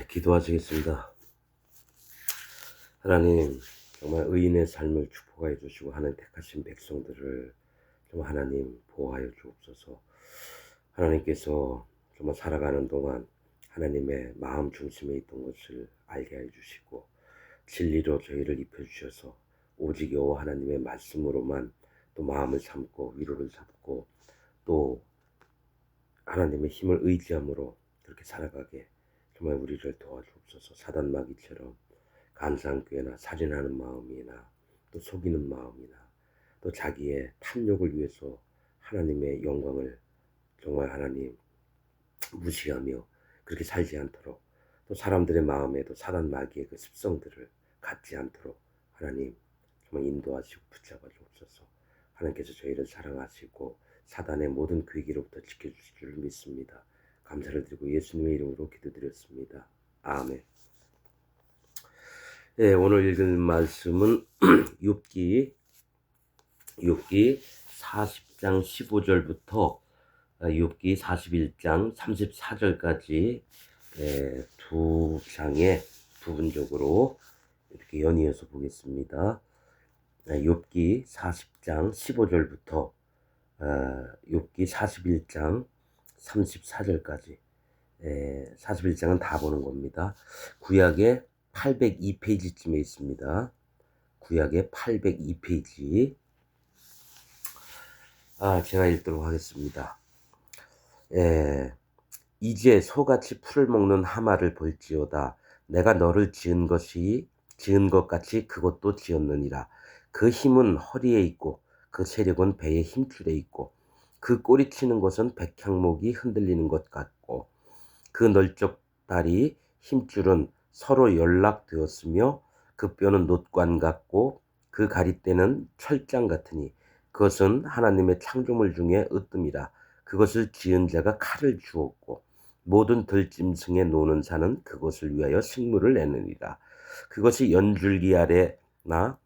기도하시겠습니다. 하나님, 정말 의인의 삶을 축복하여 주시고 하나님 택하신 백성들을 정말 하나님 보호하여 주옵소서. 하나님께서 정말 살아가는 동안 하나님의 마음 중심에 있던 것을 알게 해 주시고 진리로 저희를 입혀 주셔서 오직 여호와 하나님의 말씀으로만 또 마음을 삼고 위로를 잡고 또 하나님의 힘을 의지함으로 그렇게 살아가게 정말 우리를 도와주옵소서. 사단 마귀처럼 감사한 꾀나 살인하는 마음이나 또 속이는 마음이나 또 자기의 탐욕을 위해서 하나님의 영광을 정말 하나님 무시하며 그렇게 살지 않도록 또 사람들의 마음에도 사단 마귀의 그 습성들을 갖지 않도록 하나님 정말 인도하시고 붙잡아 주옵소서. 하나님께서 저희를 사랑하시고 사단의 모든 괴기로부터 지켜주실 줄 믿습니다. 감사를 드리고 예수님의 이름으로 기도드렸습니다. 아멘. 오늘 읽을 말씀은 욥기 40장 15절부터 욥기 41장 34절까지 두 장에 부분적으로 이렇게 연이어서 보겠습니다. 욥기 40장 15절부터 욥기 41장 34절까지 41장은 다 보는 겁니다. 구약의 802페이지쯤에 있습니다. 구약의 802페이지. 제가 읽도록 하겠습니다. 이제 소같이 풀을 먹는 하마를 볼지어다. 내가 너를 지은 것 같이 그것도 지었느니라. 그 힘은 허리에 있고 그 세력은 배의 힘줄에 있고 그 꼬리치는 것은 백향목이 흔들리는 것 같고 그 널쩍다리 힘줄은 서로 연락되었으며 그 뼈는 놋관 같고 그 가리대는 철장 같으니 그것은 하나님의 창조물 중에 으뜸이라. 그것을 지은 자가 칼을 주었고 모든 들짐승에 노는 자는 그것을 위하여 식물을 내느니라. 그것이 연줄기 아래나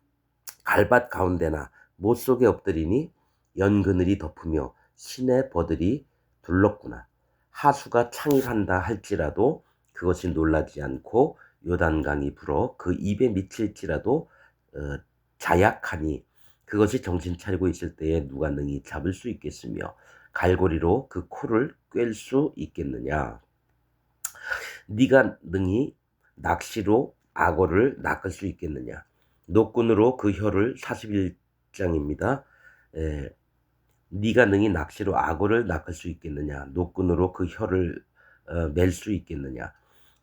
갈밭 가운데나 못 속에 엎드리니 연그늘이 덮으며 시내 버들이 둘렀구나. 하수가 창일한다 할지라도 그것이 놀라지 않고 요단강이 불어 그 입에 미칠지라도 자약하니 그것이 정신 차리고 있을 때에 누가 능히 잡을 수 있겠으며 갈고리로 그 코를 꿰을 수 있겠느냐. 네가 능히 낚시로 악어를 낚을 수 있겠느냐. 노끈으로 그 혀를 41장입니다. 네가 능히 낚시로 악어를 낚을 수 있겠느냐. 노끈으로 그 혀를 맬 수 있겠느냐.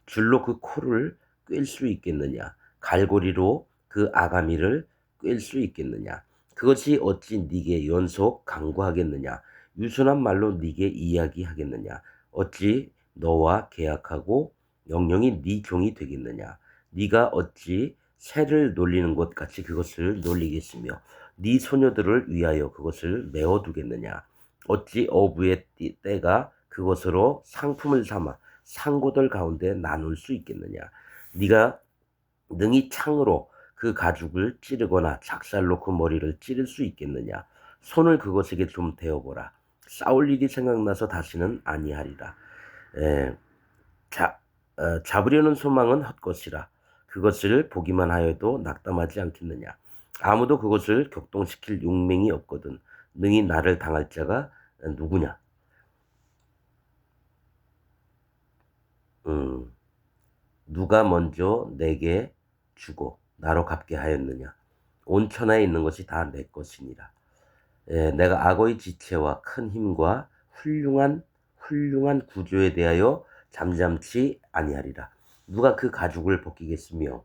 줄로 그 코를 꿰을 수 있겠느냐. 갈고리로 그 아가미를 꿰을 수 있겠느냐. 그것이 어찌 네게 연속 강구하겠느냐. 유순한 말로 네게 이야기하겠느냐. 어찌 너와 계약하고 영영이 네 종이 되겠느냐. 네가 어찌 새를 놀리는 것 같이 그것을 놀리겠으며 네 소녀들을 위하여 그것을 메어두겠느냐. 어찌 어부의 때가 그것으로 상품을 삼아 상고들 가운데 나눌 수 있겠느냐. 네가 능히 창으로 그 가죽을 찌르거나 작살로 그 머리를 찌를 수 있겠느냐. 손을 그것에게 좀 대어보라. 싸울 일이 생각나서 다시는 아니하리라. 잡으려는 소망은 헛것이라. 그것을 보기만 하여도 낙담하지 않겠느냐. 아무도 그것을 격동시킬 용맹이 없거든. 능히 나를 당할 자가 누구냐. 누가 먼저 내게 주고 나로 갚게 하였느냐. 온 천하에 있는 것이 다 내 것이니라. 내가 악어의 지체와 큰 힘과 훌륭한 구조에 대하여 잠잠치 아니하리라. 누가 그 가죽을 벗기겠으며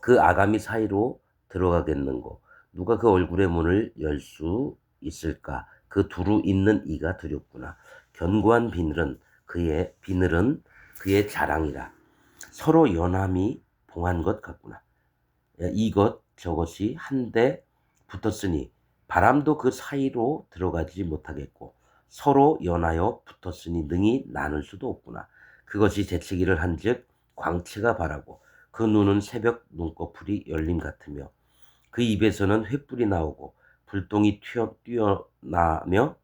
그 아가미 사이로 들어가겠는고. 누가 그 얼굴의 문을 열 수 있을까. 그 두루 있는 이가 두렵구나. 견고한 비늘은 그의 자랑이라. 서로 연함이 봉한 것 같구나. 이것 저것이 한데 붙었으니 바람도 그 사이로 들어가지 못하겠고 서로 연하여 붙었으니 능히 나눌 수도 없구나. 그것이 재채기를 한즉 광채가 바라고 그 눈은 새벽 눈꺼풀이 열림 같으며 그 입에서는 횃불이 나오고 불똥이 뛰어나며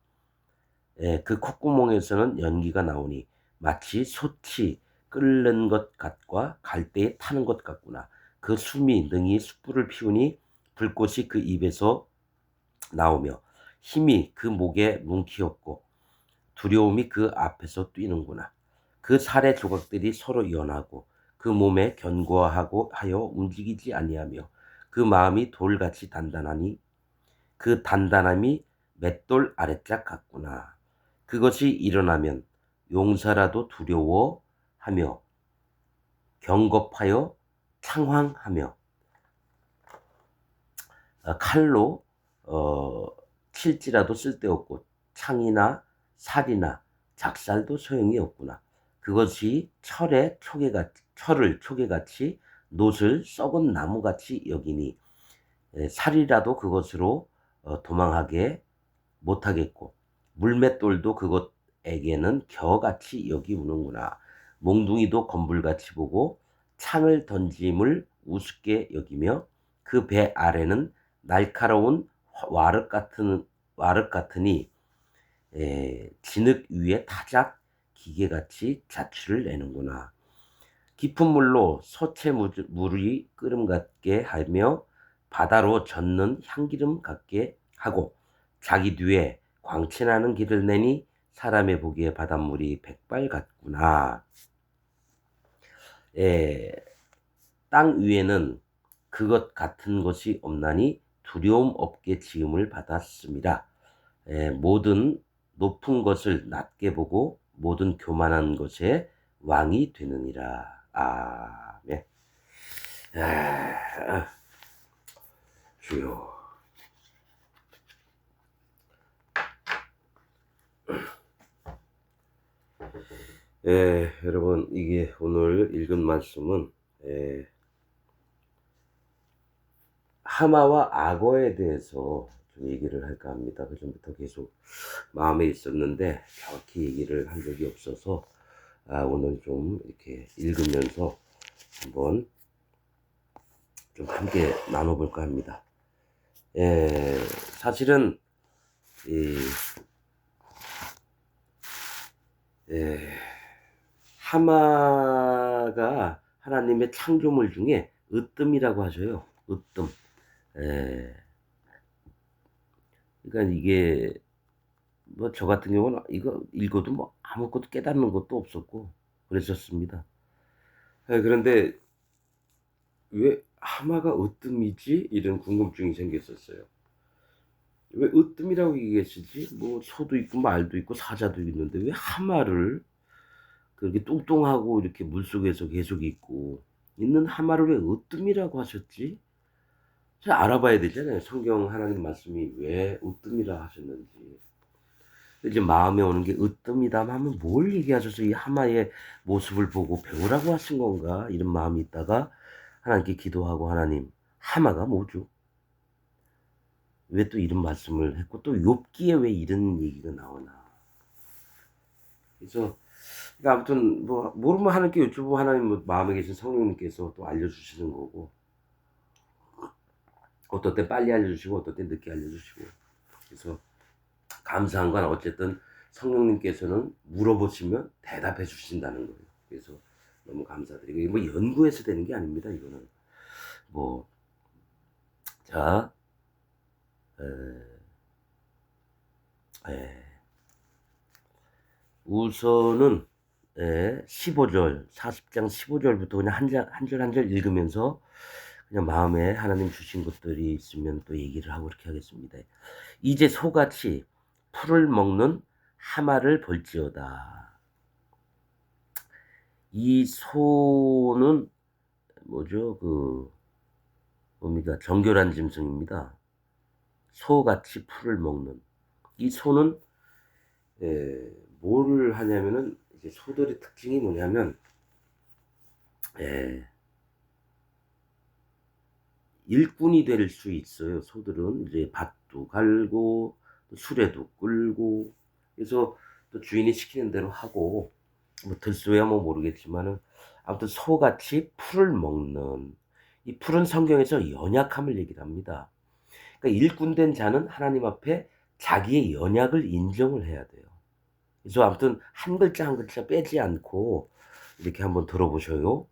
그 콧구멍에서는 연기가 나오니 마치 솥이 끓는 것 같과 갈대에 타는 것 같구나. 그 숨이 능히 숯불을 피우니 불꽃이 그 입에서 나오며 힘이 그 목에 뭉키었고 두려움이 그 앞에서 뛰는구나. 그 살의 조각들이 서로 연하고 그 몸에 견고하고 하여 움직이지 아니하며 그 마음이 돌같이 단단하니 그 단단함이 맷돌 아래짝 같구나. 그것이 일어나면 용사라도 두려워하며 경겁하여 창황하며 칼로 칠지라도 쓸데없고 창이나 살이나 작살도 소용이 없구나. 그것이 철을 초계같이 놋을 썩은 나무같이 여기니 살이라도 그것으로 도망하게 못하겠고 물맷돌도 그것에게는 겨같이 여기우는구나. 몽둥이도 건불같이 보고 창을 던짐을 우습게 여기며 그 배 아래는 날카로운 와륵 같으니 진흙 위에 타작 기계같이 자취를 내는구나. 깊은 물로 서체 물이 끓음 같게 하며 바다로 젓는 향기름 같게 하고 자기 뒤에 광채나는 길을 내니 사람의 보기에 바닷물이 백발 같구나. 땅 위에는 그것 같은 것이 없나니 두려움 없게 지음을 받았습니다. 모든 높은 것을 낮게 보고 모든 교만한 것에 왕이 되느니라. 아멘. 주여. 여러분, 이게 오늘 읽은 말씀은 하마와 악어에 대해서 좀 얘기를 할까 합니다. 그전부터 계속 마음에 있었는데 정확히 얘기를 한 적이 없어서 오늘 좀 이렇게 읽으면서 한번 좀 함께 나눠볼까 합니다. 사실은 하마가 하나님의 창조물 중에 으뜸이라고 하셔요. 으뜸. 그러니까 이게 뭐 저 같은 경우는 이거 읽어도 뭐 아무것도 깨닫는 것도 없었고 그랬었습니다. 그런데 왜 하마가 으뜸이지? 이런 궁금증이 생겼었어요. 왜 으뜸이라고 얘기했지? 뭐 소도 있고 말도 있고 사자도 있는데 왜 하마를 그렇게 뚱뚱하고 이렇게 물속에서 계속 있고 있는 하마를 왜 으뜸이라고 하셨지? 잘 알아봐야 되잖아요. 성경 하나님 말씀이 왜 으뜸이라 하셨는지. 이제 마음에 오는 게 으뜸이다 하면 뭘 얘기하셔서 이 하마의 모습을 보고 배우라고 하신 건가? 이런 마음이 있다가 하나님께 기도하고 하나님, 하마가 뭐죠? 왜 또 이런 말씀을 했고 또 욥기에 왜 이런 얘기가 나오나? 그래서 그러니까 아무튼 뭐 모르면 하나님께 여쭈고 하나님 뭐 마음에 계신 성령님께서 또 알려주시는 거고 어떨 때 빨리 알려주시고 어떨 때 늦게 알려주시고 그래서 감사한 건 어쨌든 성령님께서는 물어보시면 대답해 주신다는 거예요. 그래서 너무 감사드리고 이거 뭐 연구해서 되는 게 아닙니다. 이거는 뭐 자, 우선은 15절 40장 15절부터 그냥 한 절 한 절 읽으면서 그냥 마음에 하나님 주신 것들이 있으면 또 얘기를 하고 이렇게 하겠습니다. 이제 소같이 풀을 먹는 하마를 볼지어다. 이 소는 뭐죠? 뭡니까? 정결한 짐승입니다. 소같이 풀을 먹는. 이 소는 뭐를 하냐면은 이제 소들의 특징이 뭐냐면 일꾼이 될 수 있어요. 소들은 이제 밭도 갈고 수레도 끌고 그래서 또 주인이 시키는 대로 하고 뭐 들소야 뭐 모르겠지만은 아무튼 소같이 풀을 먹는 이 풀은 성경에서 연약함을 얘기를 합니다. 그러니까 일꾼된 자는 하나님 앞에 자기의 연약을 인정을 해야 돼요. 그래서 아무튼 한 글자 한 글자 빼지 않고 이렇게 한번 들어보셔요.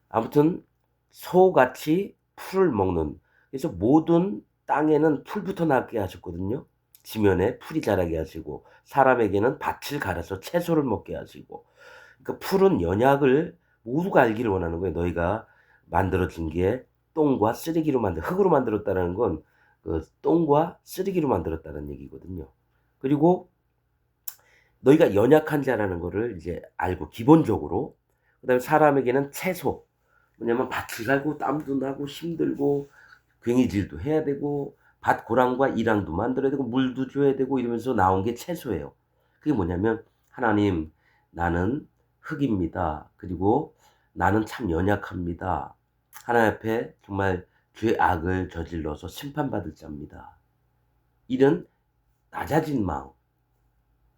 아무튼 소같이 풀을 먹는, 그래서 모든 땅에는 풀부터 나게 하셨거든요. 지면에 풀이 자라게 하시고 사람에게는 밭을 갈아서 채소를 먹게 하시고, 그러니까 풀은 연약을 모두가 알기를 원하는 거예요. 너희가 만들어진 게 똥과 쓰레기로 흙으로 만들었다는 건 그 똥과 쓰레기로 만들었다는 얘기거든요. 그리고 너희가 연약한 자라는 거를 이제 알고 기본적으로, 그다음에 사람에게는 채소, 뭐냐면 밭을 갈고 땀도 나고 힘들고 괭이질도 해야 되고 밭 고랑과 이랑도 만들어야 되고 물도 줘야 되고 이러면서 나온 게 채소예요. 그게 뭐냐면 하나님, 나는 흙입니다. 그리고 나는 참 연약합니다. 하나님 앞에 정말 죄악을 저질러서 심판받을 자입니다. 이런 낮아진 마음,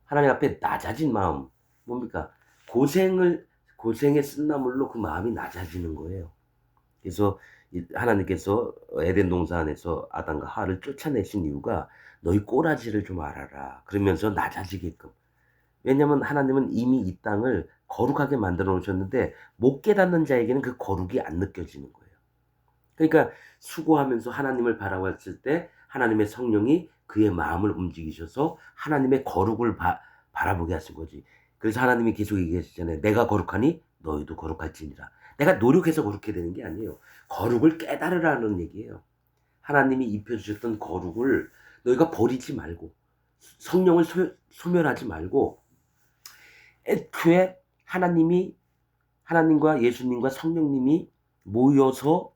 하나님 앞에 낮아진 마음, 뭡니까? 고생의 쓴나물로 그 마음이 낮아지는 거예요. 그래서 하나님께서 에덴 동산 안에서 아담과 하와를 쫓아내신 이유가 너희 꼬라지를 좀 알아라. 그러면서 낮아지게끔. 왜냐하면 하나님은 이미 이 땅을 거룩하게 만들어 놓으셨는데 못 깨닫는 자에게는 그 거룩이 안 느껴지는 거예요. 그러니까 수고하면서 하나님을 바라봤을 때 하나님의 성령이 그의 마음을 움직이셔서 하나님의 거룩을 바라보게 하신 거지. 그래서 하나님이 계속 얘기하시잖아요. 내가 거룩하니 너희도 거룩할지니라. 내가 노력해서 거룩해야 되는 게 아니에요. 거룩을 깨달으라는 얘기예요. 하나님이 입혀주셨던 거룩을 너희가 버리지 말고 성령을 소멸하지 말고, 애초에 하나님과 예수님과 성령님이 모여서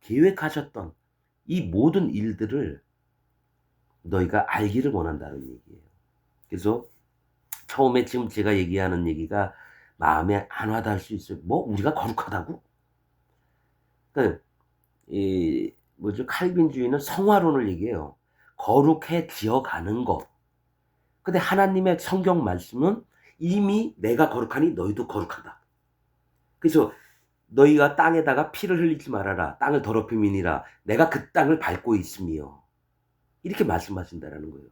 계획하셨던 이 모든 일들을 너희가 알기를 원한다는 얘기예요. 그래서 처음에 지금 제가 얘기하는 얘기가 마음에 안 와닿을 수 있어요. 뭐 우리가 거룩하다고? 그러니까 칼빈주의는 성화론을 얘기해요. 거룩해지어가는 것. 근데 하나님의 성경 말씀은 이미 내가 거룩하니 너희도 거룩하다. 그래서 너희가 땅에다가 피를 흘리지 말아라. 땅을 더럽힘이니라. 내가 그 땅을 밟고 있으며. 이렇게 말씀하신다라는 거예요.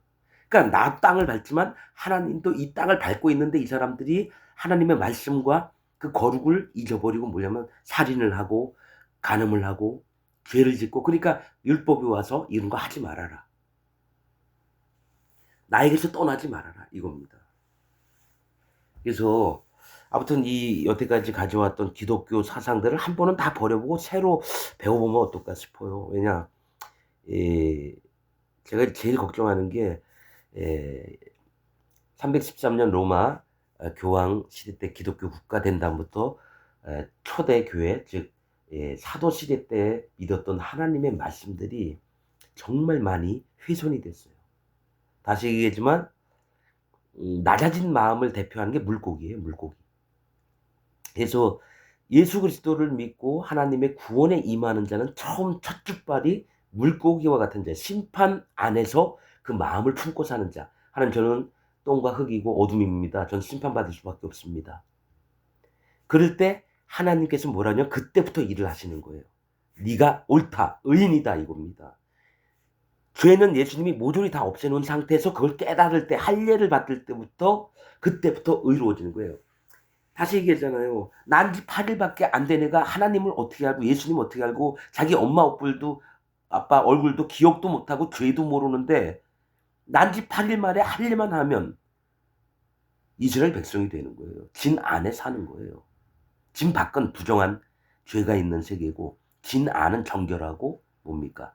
그러니까 나 땅을 밟지만 하나님도 이 땅을 밟고 있는데 이 사람들이 하나님의 말씀과 그 거룩을 잊어버리고 뭐냐면 살인을 하고 간음을 하고 죄를 짓고, 그러니까 율법이 와서 이런 거 하지 말아라. 나에게서 떠나지 말아라. 이겁니다. 그래서 아무튼 이 여태까지 가져왔던 기독교 사상들을 한 번은 다 버려보고 새로 배워보면 어떨까 싶어요. 왜냐, 제가 제일 걱정하는 게 313년 로마 교황 시대 때 기독교 국가 된 다음부터 초대 교회, 즉 사도 시대 때 믿었던 하나님의 말씀들이 정말 많이 훼손이 됐어요. 다시 얘기하지만 낮아진 마음을 대표하는 게 물고기예요. 물고기. 그래서 예수 그리스도를 믿고 하나님의 구원에 임하는 자는 처음 첫 출발이 물고기와 같은 자, 심판 안에서 그 마음을 품고 사는 자. 하나님, 저는 똥과 흙이고 어둠입니다. 전 심판받을 수밖에 없습니다. 그럴 때 하나님께서 뭐라냐? 그때부터 일을 하시는 거예요. 네가 옳다, 의인이다, 이겁니다. 죄는 예수님이 모조리 다 없애놓은 상태에서 그걸 깨달을 때, 할례를 받을 때부터, 그때부터 의로워지는 거예요. 다시 얘기하잖아요. 난지 8일밖에 안 된 애가 하나님을 어떻게 알고 예수님 어떻게 알고 자기 엄마 아빠 얼굴도 기억도 못하고 죄도 모르는데 난지 8일 만에 할례만 하면 이스라엘 백성이 되는 거예요. 진 안에 사는 거예요. 진 밖은 부정한 죄가 있는 세계고 진 안은 정결하고 뭡니까?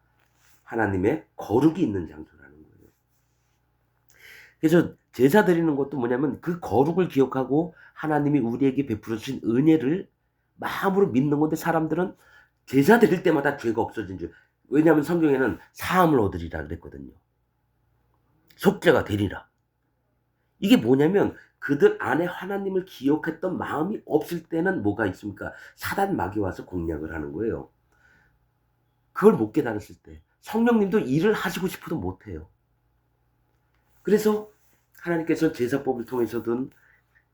하나님의 거룩이 있는 장소라는 거예요. 그래서 제사 드리는 것도 뭐냐면 그 거룩을 기억하고 하나님이 우리에게 베풀어 주신 은혜를 마음으로 믿는 건데, 사람들은 제사 드릴 때마다 죄가 없어진 줄. 왜냐하면 성경에는 사함을 얻으리라 그랬거든요. 속죄가 되리라. 이게 뭐냐면 그들 안에 하나님을 기억했던 마음이 없을 때는 뭐가 있습니까? 사단 마귀 와서 공략을 하는 거예요. 그걸 못 깨달았을 때 성령님도 일을 하시고 싶어도 못해요. 그래서 하나님께서 제사법을 통해서든,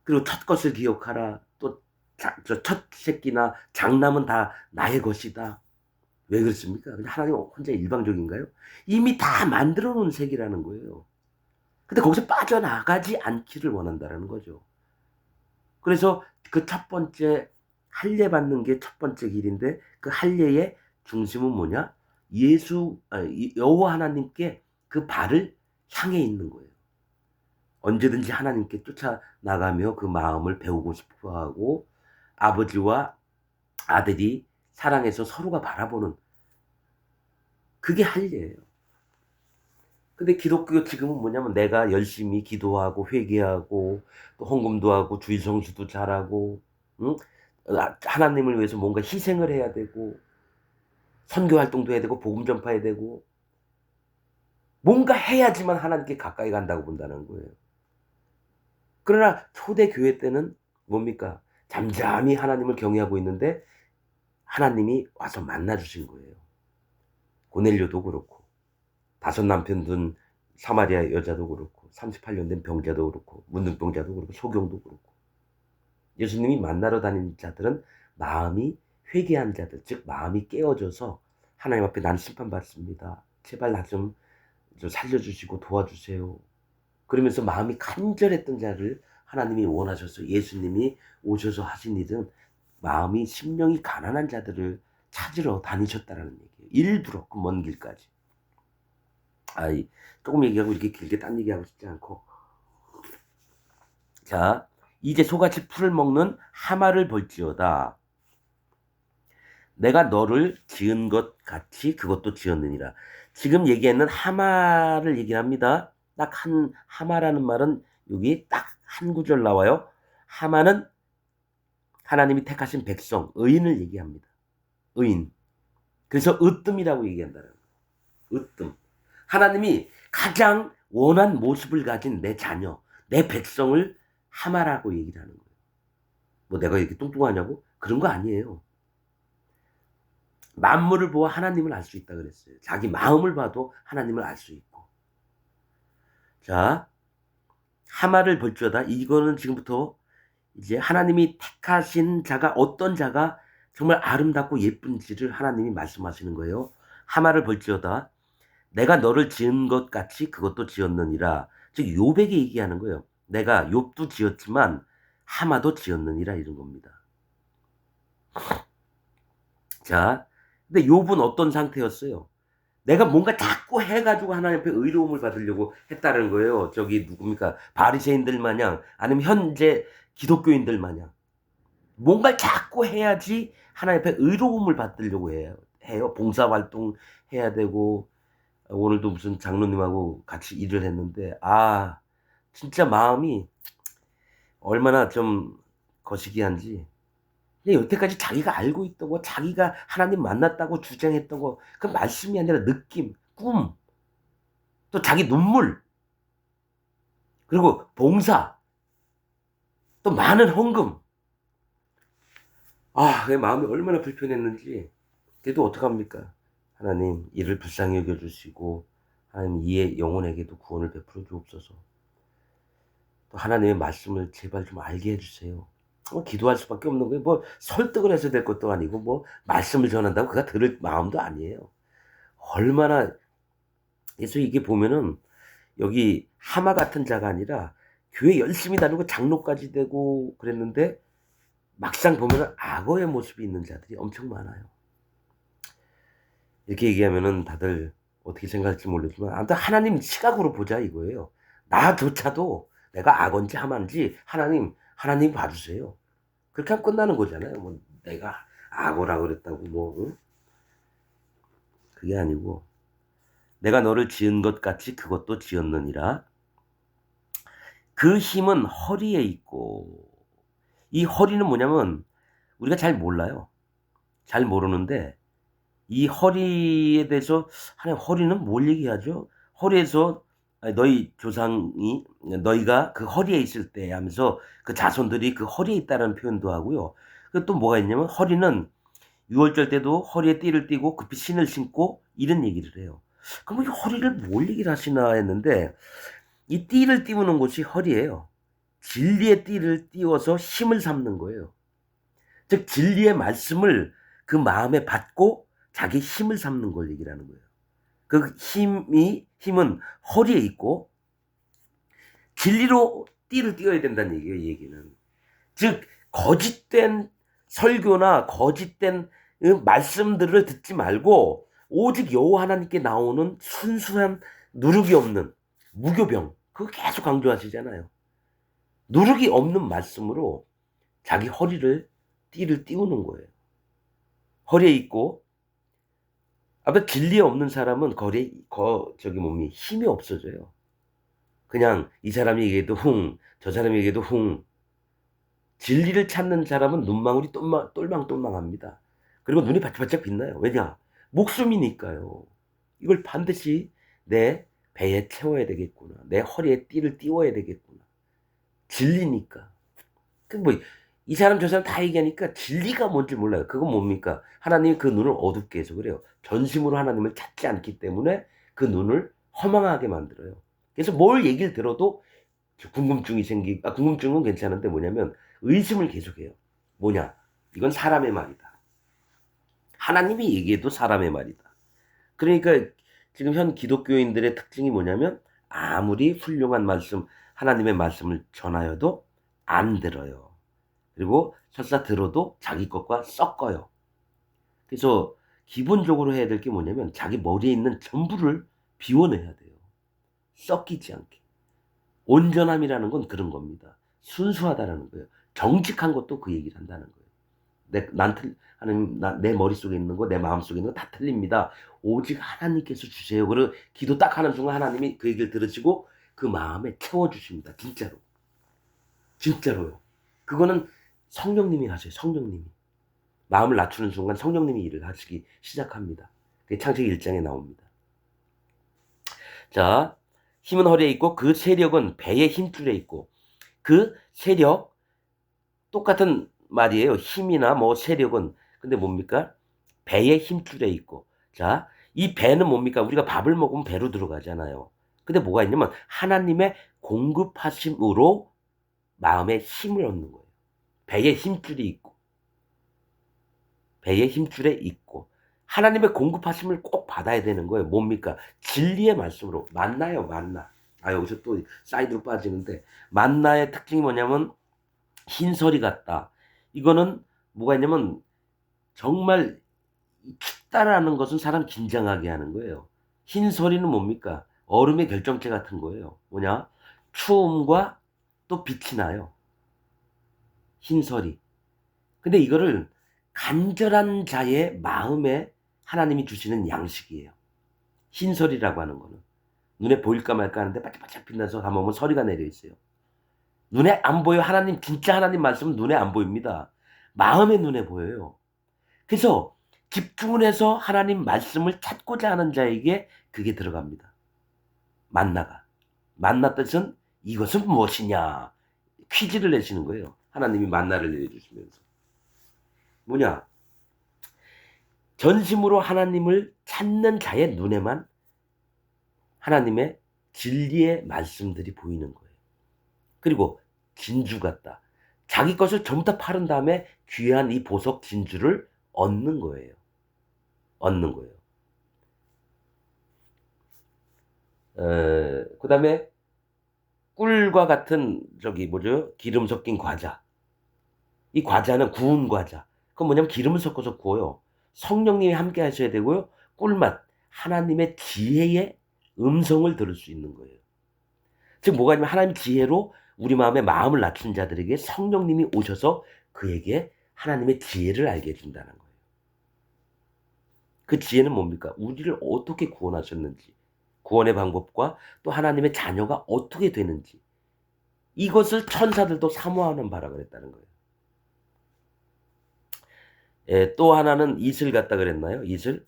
그리고 첫 것을 기억하라, 또 첫 새끼나 장남은 다 나의 것이다. 왜 그렇습니까? 하나님 혼자 일방적인가요? 이미 다 만들어 놓은 세계라는 거예요. 근데 거기서 빠져나가지 않기를 원한다라는 거죠. 그래서 그 첫 번째 할례 받는 게 첫 번째 길인데 그 할례의 중심은 뭐냐? 여호와 하나님께 그 발을 향해 있는 거예요. 언제든지 하나님께 쫓아나가며 그 마음을 배우고 싶어 하고 아버지와 아들이 사랑해서 서로가 바라보는 그게 할례예요. 근데 기독교 지금은 뭐냐면 내가 열심히 기도하고 회개하고 또 헌금도 하고 주일 성수도 잘하고 응? 하나님을 위해서 뭔가 희생을 해야 되고 선교 활동도 해야 되고 복음 전파해야 되고 뭔가 해야지만 하나님께 가까이 간다고 본다는 거예요. 그러나 초대 교회 때는 뭡니까? 잠잠히 하나님을 경외하고 있는데 하나님이 와서 만나 주신 거예요. 고넬료도 그렇고 다섯 남편 둔 사마리아 여자도 그렇고 38년 된 병자도 그렇고 문둥병자도 그렇고 소경도 그렇고 예수님이 만나러 다니는 자들은 마음이 회개한 자들, 즉 마음이 깨어져서 하나님 앞에 난 심판받습니다. 제발 나 좀 살려주시고 도와주세요. 그러면서 마음이 간절했던 자를 하나님이 원하셔서 예수님이 오셔서 하신 일은 마음이 심령이 가난한 자들을 찾으러 다니셨다라는 얘기예요. 일부러 그 먼 길까지. 조금 얘기하고 이렇게 길게 딴 얘기하고 싶지 않고. 자, 이제 소같이 풀을 먹는 하마를 볼지어다. 내가 너를 지은 것 같이 그것도 지었느니라. 지금 얘기하는 하마를 얘기합니다. 딱 하마라는 말은 여기 딱 한 구절 나와요. 하마는 하나님이 택하신 백성, 의인을 얘기합니다. 의인. 그래서 으뜸이라고 얘기한다는 거예요. 으뜸. 하나님이 가장 원한 모습을 가진 내 자녀, 내 백성을 하마라고 얘기를 하는 거예요. 뭐 내가 이렇게 뚱뚱하냐고? 그런 거 아니에요. 만물을 보아 하나님을 알 수 있다 그랬어요. 자기 마음을 봐도 하나님을 알 수 있고. 자, 하마를 볼지어다. 이거는 지금부터 이제 하나님이 택하신 자가 어떤 자가 정말 아름답고 예쁜지를 하나님이 말씀하시는 거예요. 하마를 볼지어다. 내가 너를 지은 것 같이 그것도 지었느니라. 즉 욥에게 얘기하는 거예요. 내가 욥도 지었지만 하마도 지었느니라 이런 겁니다. 자, 근데 욥은 어떤 상태였어요? 내가 뭔가 자꾸 해가지고 하나님 앞에 의로움을 받으려고 했다는 거예요. 저기 누굽니까? 바리새인들 마냥 아니면 현재 기독교인들 마냥 뭔가 자꾸 해야지 하나님 앞에 의로움을 받으려고 해요. 봉사활동 해야 되고 오늘도 무슨 장로님하고 같이 일을 했는데 진짜 마음이 얼마나 좀 거시기한지. 여태까지 자기가 알고 있던 거, 자기가 하나님 만났다고 주장했던 거, 그 말씀이 아니라 느낌, 꿈, 또 자기 눈물, 그리고 봉사, 또 많은 헌금. 그 마음이 얼마나 불편했는지. 그래도 어떡합니까? 하나님, 이를 불쌍히 여겨주시고, 하나님, 이의 영혼에게도 구원을 베풀어 주옵소서. 또 하나님의 말씀을 제발 좀 알게 해주세요. 기도할 수밖에 없는 거예요. 뭐 설득을 해서 될 것도 아니고 뭐 말씀을 전한다고 그가 들을 마음도 아니에요. 얼마나 그래서 이게 보면은 여기 하마 같은 자가 아니라 교회 열심히 다니고 장로까지 되고 그랬는데 막상 보면은 악어의 모습이 있는 자들이 엄청 많아요. 이렇게 얘기하면은 다들 어떻게 생각할지 모르지만 아무튼 하나님 시각으로 보자 이거예요. 나조차도 내가 악어인지 하마인지 하나님 봐주세요. 그렇게 하면 끝나는 거잖아요. 뭐 내가 악어라고 그랬다고 뭐 응? 그게 아니고 내가 너를 지은 것 같이 그것도 지었느니라. 그 힘은 허리에 있고 이 허리는 뭐냐면 우리가 잘 몰라요. 잘 모르는데 이 허리에 대해서 하나님 허리는 뭘 얘기하죠? 허리에서 너희 조상이 너희가 그 허리에 있을 때 하면서 그 자손들이 그 허리에 있다는 표현도 하고요. 그 또 뭐가 있냐면 허리는 유월절 때도 허리에 띠를 띠고 급히 신을 신고 이런 얘기를 해요. 그럼 이 허리를 뭘 얘기를 하시나 했는데 이 띠를 띄우는 곳이 허리예요. 진리의 띠를 띄워서 힘을 삼는 거예요. 즉 진리의 말씀을 그 마음에 받고 자기 힘을 삼는 걸 얘기를 하는 거예요. 그 힘은 허리에 있고 진리로 띠를 띄워야 된다는 얘기예요, 이 얘기는. 즉 거짓된 설교나 거짓된 말씀들을 듣지 말고 오직 여호와 하나님께 나오는 순수한 누룩이 없는 무교병, 그거 계속 강조하시잖아요. 누룩이 없는 말씀으로 자기 허리를 띠를 띄우는 거예요. 허리에 있고 아마 진리 없는 사람은 거리에 힘이 없어져요. 그냥 이 사람이 얘기해도 흥, 저 사람이 얘기해도 흥. 진리를 찾는 사람은 눈망울이 똘망똘망합니다. 그리고 눈이 바짝바짝 빛나요. 왜냐? 목숨이니까요. 이걸 반드시 내 배에 채워야 되겠구나. 내 허리에 띠를 띄워야 되겠구나. 진리니까. 그 뭐 이 사람 저 사람 다 얘기하니까 진리가 뭔지 몰라요. 그건 뭡니까? 하나님이 그 눈을 어둡게 해서 그래요. 전심으로 하나님을 찾지 않기 때문에 그 눈을 허망하게 만들어요. 그래서 뭘 얘기를 들어도 궁금증은 괜찮은데 뭐냐면 의심을 계속해요. 뭐냐? 이건 사람의 말이다. 하나님이 얘기해도 사람의 말이다. 그러니까 지금 현 기독교인들의 특징이 뭐냐면 아무리 훌륭한 말씀, 하나님의 말씀을 전하여도 안 들어요. 그리고 설사 들어도 자기 것과 섞어요. 그래서 기본적으로 해야 될 게 뭐냐면 자기 머리에 있는 전부를 비워내야 돼요. 섞이지 않게. 온전함이라는 건 그런 겁니다. 순수하다라는 거예요. 정직한 것도 그 얘기를 한다는 거예요. 하나님, 내 머릿속에 있는 거, 내 마음속에 있는 거 다 틀립니다. 오직 하나님께서 주세요. 그리고 기도 딱 하는 순간 하나님이 그 얘기를 들으시고 그 마음에 채워주십니다. 진짜로. 진짜로요. 그거는 성령님이 하세요. 성령님이. 마음을 낮추는 순간 성령님이 일을 하시기 시작합니다. 그게 창세기 1장에 나옵니다. 자, 힘은 허리에 있고 그 세력은 배의 힘줄에 있고 그 세력 똑같은 말이에요. 힘이나 뭐 세력은. 근데 뭡니까? 배의 힘줄에 있고. 자, 이 배는 뭡니까? 우리가 밥을 먹으면 배로 들어가잖아요. 근데 뭐가 있냐면 하나님의 공급하심으로 마음에 힘을 얻는 거예요. 배의 힘줄이 있고. 배의 힘줄에 있고. 하나님의 공급하심을 꼭 받아야 되는 거예요. 뭡니까? 진리의 말씀으로. 만나요, 만나. 여기서 또 사이드로 빠지는데 만나의 특징이 뭐냐면 흰설이 같다. 이거는 뭐가 있냐면 정말 춥다라는 것은 사람 긴장하게 하는 거예요. 흰설이는 뭡니까? 얼음의 결정체 같은 거예요. 뭐냐? 추움과 또 빛이 나요. 흰설이. 근데 이거를 간절한 자의 마음에 하나님이 주시는 양식이에요. 흰설이라고 하는 거는. 눈에 보일까 말까 하는데 반짝반짝 빛나서 가보면 서리가 내려 있어요. 눈에 안 보여. 진짜 하나님 말씀은 눈에 안 보입니다. 마음의 눈에 보여요. 그래서 집중을 해서 하나님 말씀을 찾고자 하는 자에게 그게 들어갑니다. 만나가. 만나 뜻은 이것은 무엇이냐. 퀴즈를 내시는 거예요. 하나님이 만나를 내려주시면서. 뭐냐. 전심으로 하나님을 찾는 자의 눈에만 하나님의 진리의 말씀들이 보이는 거예요. 그리고 진주 같다. 자기 것을 전부 다 팔은 다음에 귀한 이 보석 진주를 얻는 거예요. 얻는 거예요. 그 다음에 꿀과 같은 기름 섞인 과자. 이 과자는 구운 과자. 그건 뭐냐면 기름을 섞어서 구워요. 성령님이 함께 하셔야 되고요. 꿀맛. 하나님의 지혜의 음성을 들을 수 있는 거예요. 즉 뭐가 아니면 하나님 지혜로 우리 마음을 낮춘 자들에게 성령님이 오셔서 그에게 하나님의 지혜를 알게 해준다는 거예요. 그 지혜는 뭡니까? 우리를 어떻게 구원하셨는지, 구원의 방법과 또 하나님의 자녀가 어떻게 되는지, 이것을 천사들도 사모하는 바라 그랬다는 거예요. 또 하나는 이슬 같다 그랬나요? 이슬?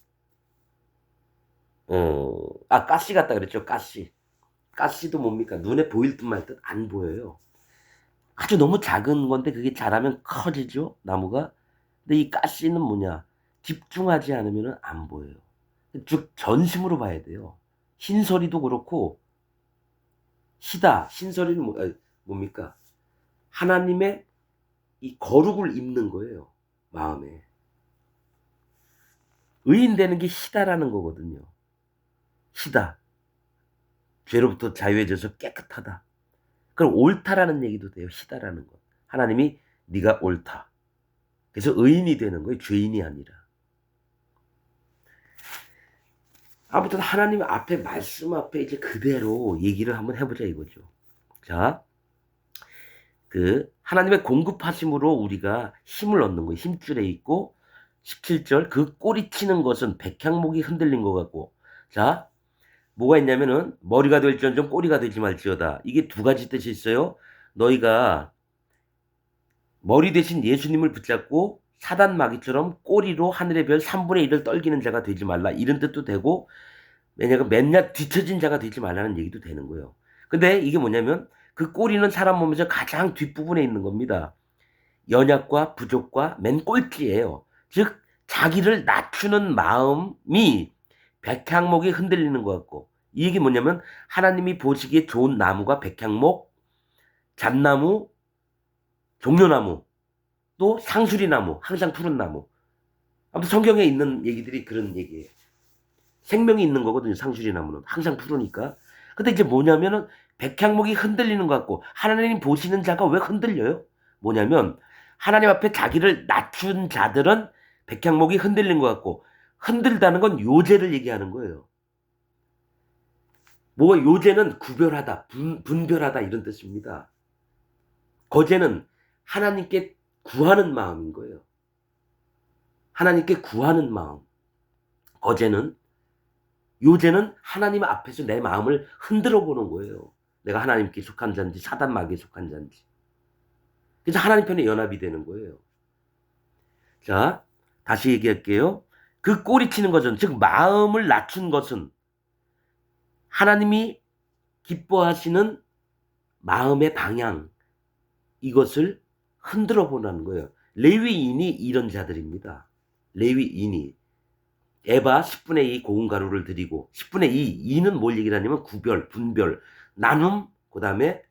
가시 같다 그랬죠. 가시. 가시도 뭡니까? 눈에 보일 듯 말 듯 안 보여요. 아주 너무 작은 건데 그게 자라면 커지죠, 나무가. 근데 이 가시는 뭐냐? 집중하지 않으면 안 보여요. 즉 전심으로 봐야 돼요. 흰설이도 그렇고 흰설이는 뭡니까? 하나님의 이 거룩을 입는 거예요. 마음에. 의인 되는 게 희다라는 거거든요. 희다. 죄로부터 자유해져서 깨끗하다. 그럼 옳다라는 얘기도 돼요. 희다라는 것. 하나님이 네가 옳다. 그래서 의인이 되는 거예요. 죄인이 아니라. 아무튼 하나님 앞에 말씀 앞에 이제 그대로 얘기를 한번 해보자 이거죠. 자, 하나님의 공급하심으로 우리가 힘을 얻는 거예요. 힘줄에 있고 17절 그 꼬리치는 것은 백향목이 흔들린 것 같고 자 뭐가 있냐면은 머리가 될지언정 꼬리가 되지 말지어다. 이게 두 가지 뜻이 있어요. 너희가 머리 대신 예수님을 붙잡고 사단 마귀처럼 꼬리로 하늘의 별 3분의 1을 떨기는 자가 되지 말라. 이런 뜻도 되고 왜냐하면 맨날 뒤처진 자가 되지 말라는 얘기도 되는 거예요. 근데 이게 뭐냐면 그 꼬리는 사람 몸에서 가장 뒷부분에 있는 겁니다. 연약과 부족과 맨 꼴찌예요. 즉 자기를 낮추는 마음이 백향목이 흔들리는 것 같고 이 얘기 뭐냐면 하나님이 보시기에 좋은 나무가 백향목, 잣나무, 종려나무, 또 상수리나무, 항상 푸른 나무. 아무튼 성경에 있는 얘기들이 그런 얘기예요. 생명이 있는 거거든요. 상수리나무는 항상 푸르니까. 근데 이제 뭐냐면은 백향목이 흔들리는 것 같고 하나님 보시는 자가 왜 흔들려요? 뭐냐면 하나님 앞에 자기를 낮춘 자들은 백향목이 흔들린 것 같고 흔들다는 건 요제를 얘기하는 거예요. 뭐 요제는 구별하다, 분별하다 이런 뜻입니다. 거제는 하나님께 구하는 마음인 거예요. 하나님께 구하는 마음. 거제는 요제는 하나님 앞에서 내 마음을 흔들어 보는 거예요. 내가 하나님께 속한 자인지 사단 마귀에 속한 자인지. 그래서 하나님 편에 연합이 되는 거예요. 자, 다시 얘기할게요. 그 꼬리치는 것은 즉 마음을 낮춘 것은 하나님이 기뻐하시는 마음의 방향 이것을 흔들어 보라는 거예요. 레위인이 이런 자들입니다. 레위인이 에바 10분의 2 고운 가루를 드리고 10분의 2, 2는 뭘 얘기하냐면 구별, 분별, 나눔, 그 다음에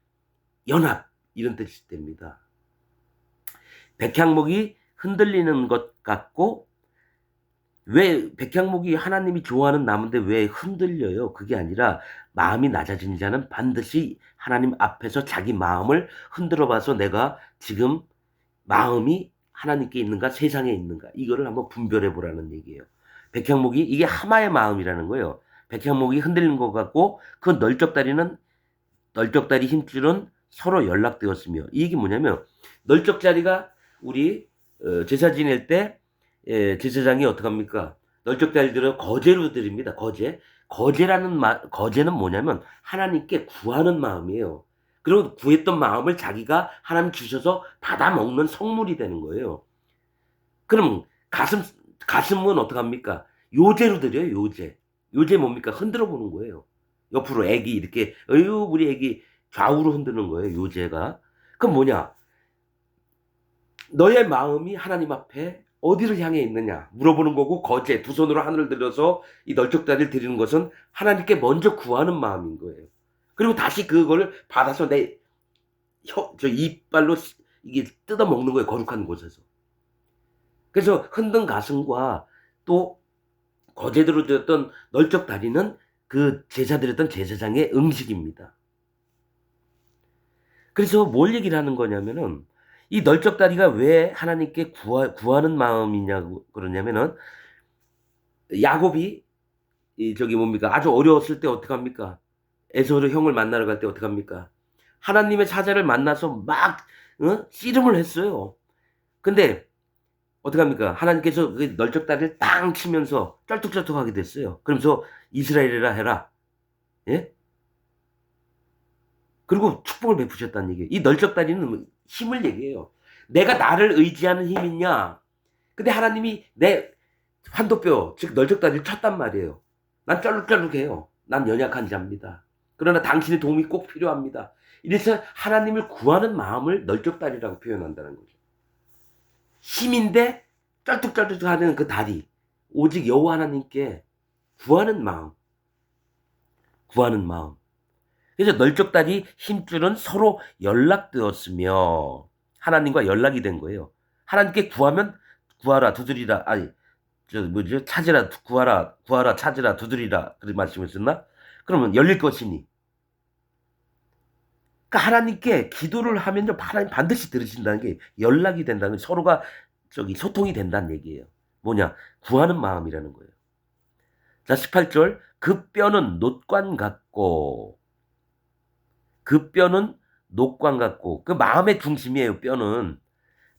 연합 이런 뜻이 됩니다. 백향목이 흔들리는 것 같고 왜 백향목이 하나님이 좋아하는 나무인데 왜 흔들려요? 그게 아니라 마음이 낮아진 자는 반드시 하나님 앞에서 자기 마음을 흔들어 봐서 내가 지금 마음이 하나님께 있는가 세상에 있는가 이거를 한번 분별해 보라는 얘기예요. 백향목이 이게 하마의 마음이라는 거예요. 백향목이 흔들린 것 같고 그 널쩍다리 힘줄은 서로 연락되었으며 이 얘기 뭐냐면 널쩍다리가 우리 제사 지낼 때 제사장이 어떡합니까? 널쩍다리들을 거제로 드립니다. 거제는 뭐냐면 하나님께 구하는 마음이에요. 그리고 구했던 마음을 자기가 하나님 주셔서 받아 먹는 성물이 되는 거예요. 그럼 가슴은 어떡합니까? 요제로 드려요, 요제. 요제 뭡니까? 흔들어 보는 거예요. 옆으로 애기 이렇게 어유 우리 애기 좌우로 흔드는 거예요, 요제가. 그럼 뭐냐? 너의 마음이 하나님 앞에 어디를 향해 있느냐 물어보는 거고 거제 두 손으로 하늘을 들어서 이 널쩍다리를 드리는 것은 하나님께 먼저 구하는 마음인 거예요. 그리고 다시 그걸 받아서 저 이빨로 이게 뜯어 먹는 거예요. 거룩한 곳에서. 그래서 흔든 가슴과 또 거제대로 드렸던 널쩍다리는 그 제사 드렸던 제사장의 음식입니다. 그래서 뭘 얘기를 하는 거냐면은 이 널쩍다리가 왜 하나님께 구하는 마음이냐고 그러냐면은 야곱이 저기 뭡니까 아주 어려웠을 때 어떡합니까? 에서를 형을 만나러 갈 때 어떡합니까? 하나님의 사자를 만나서 막 씨름을 했어요. 근데 어떡합니까? 하나님께서 그 널쩍다리를 땅 치면서 쩔뚝쩔뚝하게 됐어요. 그러면서 이스라엘이라 해라. 예? 그리고 축복을 베푸셨다는 얘기예요. 이 널쩍다리는 힘을 얘기해요. 내가 나를 의지하는 힘이냐? 근데 하나님이 내 환도뼈, 즉 널쩍다리를 쳤단 말이에요. 난 쩔룩쩔룩해요. 난 연약한 자입니다. 그러나 당신의 도움이 꼭 필요합니다. 이래서 하나님을 구하는 마음을 널쩍다리라고 표현한다는 거죠. 힘인데 쩔뚝쩔뚝하는 그 다리. 오직 여호와 하나님께 구하는 마음. 구하는 마음. 그래서 널쩍다리 힘줄은 서로 연락되었으며 하나님과 연락이 된 거예요. 하나님께 구하면 구하라 두드리라 아니 저 뭐죠 찾으라 구하라 찾으라 두드리라 그런 말씀을 썼나? 그러면 열릴 것이니 그러니까 하나님께 기도를 하면요, 하나님 반드시 들으신다는 게 연락이 된다는, 서로가 소통이 된다는 얘기예요. 뭐냐? 구하는 마음이라는 거예요. 자, 18절. 그 뼈는 놋관 같고, 그 뼈는 놋관 같고, 그 마음의 중심이에요, 뼈는.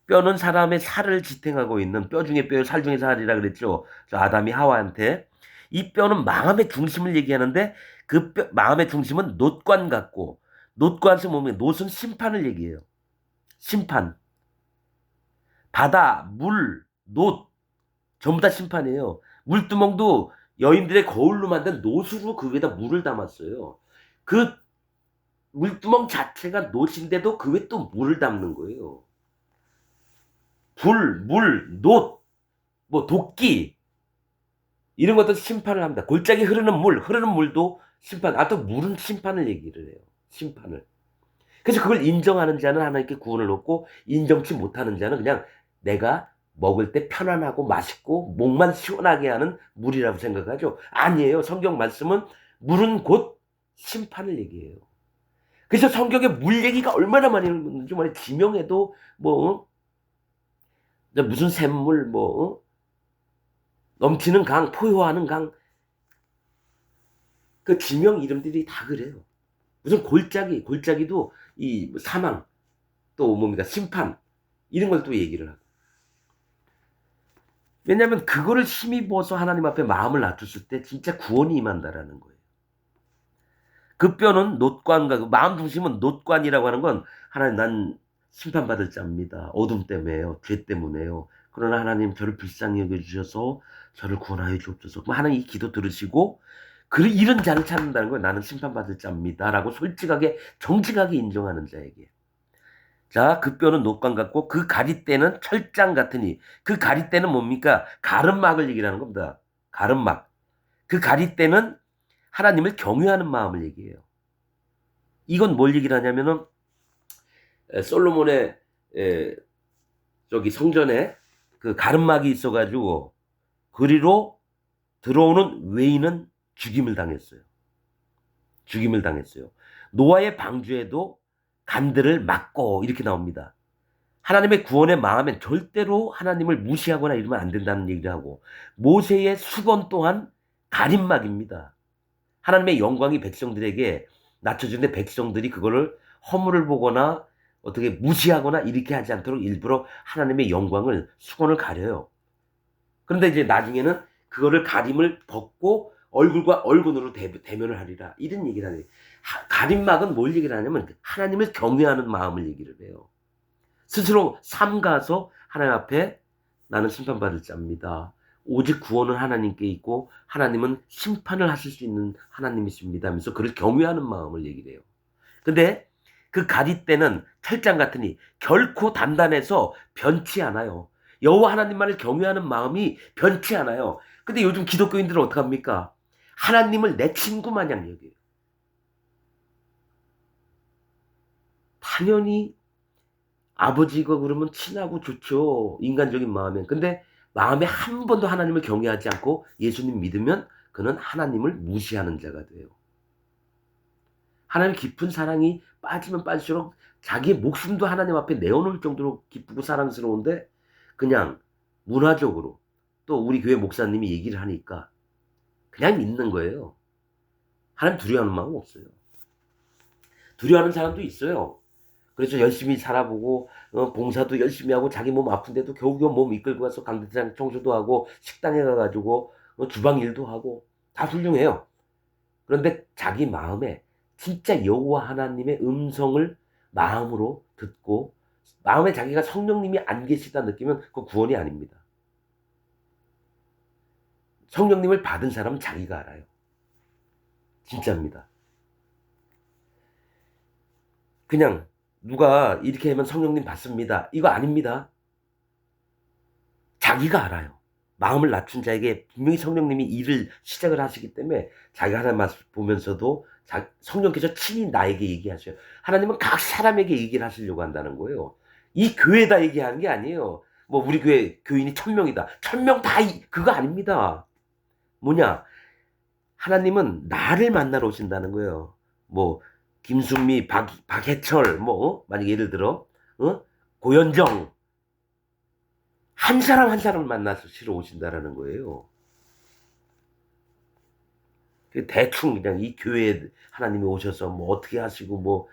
뼈는 사람의 살을 지탱하고 있는, 뼈 중에 뼈, 살 중에 살이라 그랬죠. 저 아담이 하와한테. 이 뼈는 마음의 중심을 얘기하는데, 그 뼈, 마음의 중심은 놋관 같고, 놋관에서 보면 놋은 심판을 얘기해요. 심판. 바다, 물, 놋, 전부 다 심판이에요. 물두멍도 여인들의 거울로 만든 놋으로 그 위에다 물을 담았어요. 그 물두멍 자체가 놋인데도 그 위에 또 물을 담는 거예요. 불, 물, 놋, 뭐 도끼, 이런 것도 심판을 합니다. 골짜기 흐르는 물도 심판, 또 물은 심판을 얘기를 해요. 심판을. 그래서 그걸 인정하는 자는 하나님께 구원을 얻고, 인정치 못하는 자는 그냥 내가 먹을 때 편안하고 맛있고 목만 시원하게 하는 물이라고 생각하죠. 아니에요. 성경 말씀은 물은 곧 심판을 얘기해요. 그래서 성경에 물 얘기가 얼마나 많이 있는지 말이에요. 지명에도 뭐 무슨 샘물, 넘치는 강, 포효하는 강, 그 지명 이름들이 다 그래요. 무슨 골짜기도 이 사망, 또 뭡니까, 심판, 이런 걸 또 얘기를 하고. 왜냐하면 그거를 힘입어서 하나님 앞에 마음을 낮췄을 때 진짜 구원이 임한다라는 거예요. 그 뼈는 놋관과, 그 마음 중심은 놋관이라고 하는 건, 하나님, 난 심판받을 자입니다. 어둠 때문에요. 죄 때문에요. 그러나 하나님 저를 불쌍히 여겨주셔서 저를 구원하여 주옵소서. 하나님 이 기도 들으시고 이런 자를 찾는다는 거예요. 나는 심판받을 자입니다. 라고 솔직하게 정직하게 인정하는 자에게. 자, 그 뼈는 놋관 같고 그 가리대는 철장 같으니, 그 가리대는 뭡니까? 가름막을 얘기하는 겁니다. 가름막. 그 가리대는 하나님을 경외하는 마음을 얘기해요. 이건 뭘 얘기를 하냐면은, 솔로몬의 성전에 그 가름막이 있어가지고 그리로 들어오는 외인은 죽임을 당했어요. 죽임을 당했어요. 노아의 방주에도 간들을 막고 이렇게 나옵니다. 하나님의 구원의 마음엔 절대로 하나님을 무시하거나 이러면 안 된다는 얘기를 하고, 모세의 수건 또한 가림막입니다. 하나님의 영광이 백성들에게 낮춰주는데 백성들이 그거를 허물을 보거나 어떻게 무시하거나 이렇게 하지 않도록 일부러 하나님의 영광을, 수건을 가려요. 그런데 이제 나중에는 그거를 가림을 벗고 얼굴과 얼굴으로 대면을 하리라, 이런 얘기를 하네요. 가림막은 뭘 얘기를 하냐면 하나님을 경외하는 마음을 얘기를 해요. 스스로 삼가서 하나님 앞에 나는 심판받을 자입니다. 오직 구원은 하나님께 있고 하나님은 심판을 하실 수 있는 하나님이십니다 하면서 그를 경외하는 마음을 얘기를 해요. 근데 그 가리대는 철장 같으니 결코 단단해서 변치 않아요. 여호와 하나님만을 경외하는 마음이 변치 않아요. 근데 요즘 기독교인들은 어떡합니까? 하나님을 내 친구 마냥 여겨요. 당연히 아버지가 그러면 친하고 좋죠. 인간적인 마음엔. 근데 마음에 한 번도 하나님을 경외하지 않고 예수님 믿으면 그는 하나님을 무시하는 자가 돼요. 하나님 깊은 사랑이 빠지면 빠질수록 자기의 목숨도 하나님 앞에 내어놓을 정도로 기쁘고 사랑스러운데, 그냥 문화적으로 또 우리 교회 목사님이 얘기를 하니까 그냥 믿는 거예요. 하나님 두려워하는 마음 없어요. 두려워하는 사람도 있어요. 그래서 열심히 살아보고 봉사도 열심히 하고 자기 몸 아픈데도 겨우겨우 몸 이끌고 가서 강대장 청소도 하고 식당에 가가지고 주방 일도 하고 다 훌륭해요. 그런데 자기 마음에 진짜 여호와 하나님의 음성을 마음으로 듣고 마음에 자기가 성령님이 안 계시다 느끼면 그거 구원이 아닙니다. 성령님을 받은 사람은 자기가 알아요. 진짜입니다. 그냥 누가 이렇게 하면 성령님 받습니다, 이거 아닙니다. 자기가 알아요. 마음을 낮춘 자에게 분명히 성령님이 일을 시작을 하시기 때문에 자기가 하나님 말씀 보면서도 성령께서 친히 나에게 얘기하셔요. 하나님은 각 사람에게 얘기를 하시려고 한다는 거예요. 이 교회다 얘기하는 게 아니에요. 뭐 우리 교회 교인이 1000명이다. 1000명 다 그거 아닙니다. 뭐냐? 하나님은 나를 만나러 오신다는 거예요. 뭐 김순미, 박해철, 만약 예를 들어, 고현정, 한 사람 한 사람을 만나서 치러 오신다라는 거예요. 대충 그냥 이 교회에 하나님이 오셔서 어떻게 하시고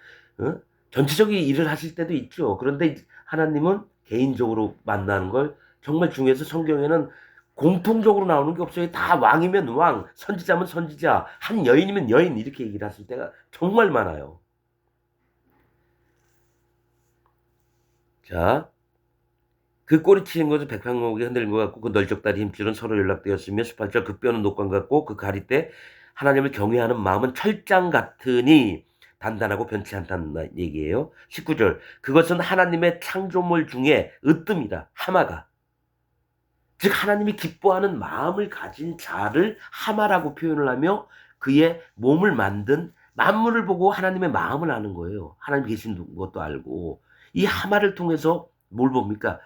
전체적인 일을 하실 때도 있죠. 그런데 하나님은 개인적으로 만나는 걸 정말 중요해서 성경에는 공통적으로 나오는 게 없어요. 다 왕이면 왕, 선지자면 선지자, 한 여인이면 여인 이렇게 얘기를 하실 때가 정말 많아요. 자, 그 꼬리치는 것은 백향목이 흔들린 것 같고 그 널적다리 힘줄은 서로 연락되었으며 18절 그 뼈는 녹관 같고 그 가리때 하나님을 경외하는 마음은 철장 같으니 단단하고 변치 않다는 얘기예요. 19절 그것은 하나님의 창조물 중에 으뜸이다. 하마가. 즉 하나님이 기뻐하는 마음을 가진 자를 하마라고 표현을 하며 그의 몸을 만든 만물을 보고 하나님의 마음을 아는 거예요. 하나님 계신 것도 알고 이 하마를 통해서 뭘 봅니까?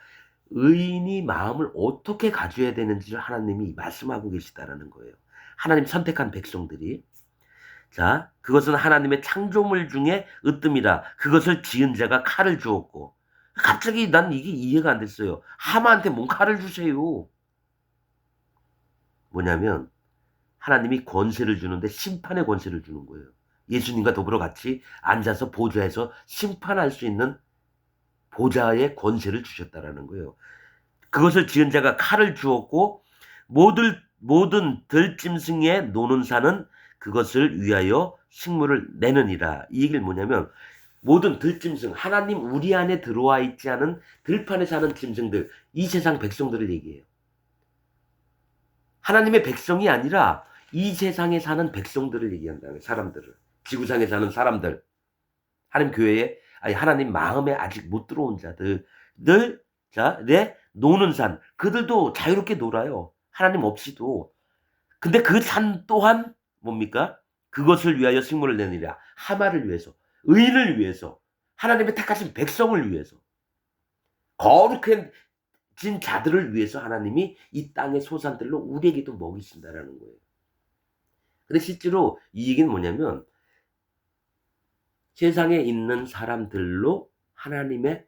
의인이 마음을 어떻게 가져야 되는지를 하나님이 말씀하고 계시다라는 거예요. 하나님 선택한 백성들이. 자, 그것은 하나님의 창조물 중에 으뜸이라. 그것을 지은 자가 칼을 주었고. 갑자기 난 이게 이해가 안 됐어요. 하마한테 뭔 칼을 주세요. 뭐냐면 하나님이 권세를 주는데 심판의 권세를 주는 거예요. 예수님과 더불어 같이 앉아서 보좌에서 심판할 수 있는 보좌의 권세를 주셨다라는 거예요. 그것을 지은 자가 칼을 주었고 모든 들짐승의 노는 산은 그것을 위하여 식물을 내느니라. 이 얘기는 뭐냐면 모든 들짐승 하나님 우리 안에 들어와 있지 않은 들판에 사는 짐승들 이 세상 백성들을 얘기해요. 하나님의 백성이 아니라 이 세상에 사는 백성들을 얘기한다는 사람들을 지구상에 사는 사람들 하나님 교회에 아니 하나님 마음에 아직 못 들어온 자들 자, 노는 산 그들도 자유롭게 놀아요. 하나님 없이도. 근데 그 산 또한 뭡니까? 그것을 위하여 식물을 내느니라. 하마를 위해서, 의인을 위해서, 하나님의 택하신 백성을 위해서, 거룩한 진 자들을 위해서 하나님이 이 땅의 소산들로 우리에게도 먹이신다라는 거예요. 근데 실제로 이 얘기는 뭐냐면 세상에 있는 사람들로 하나님의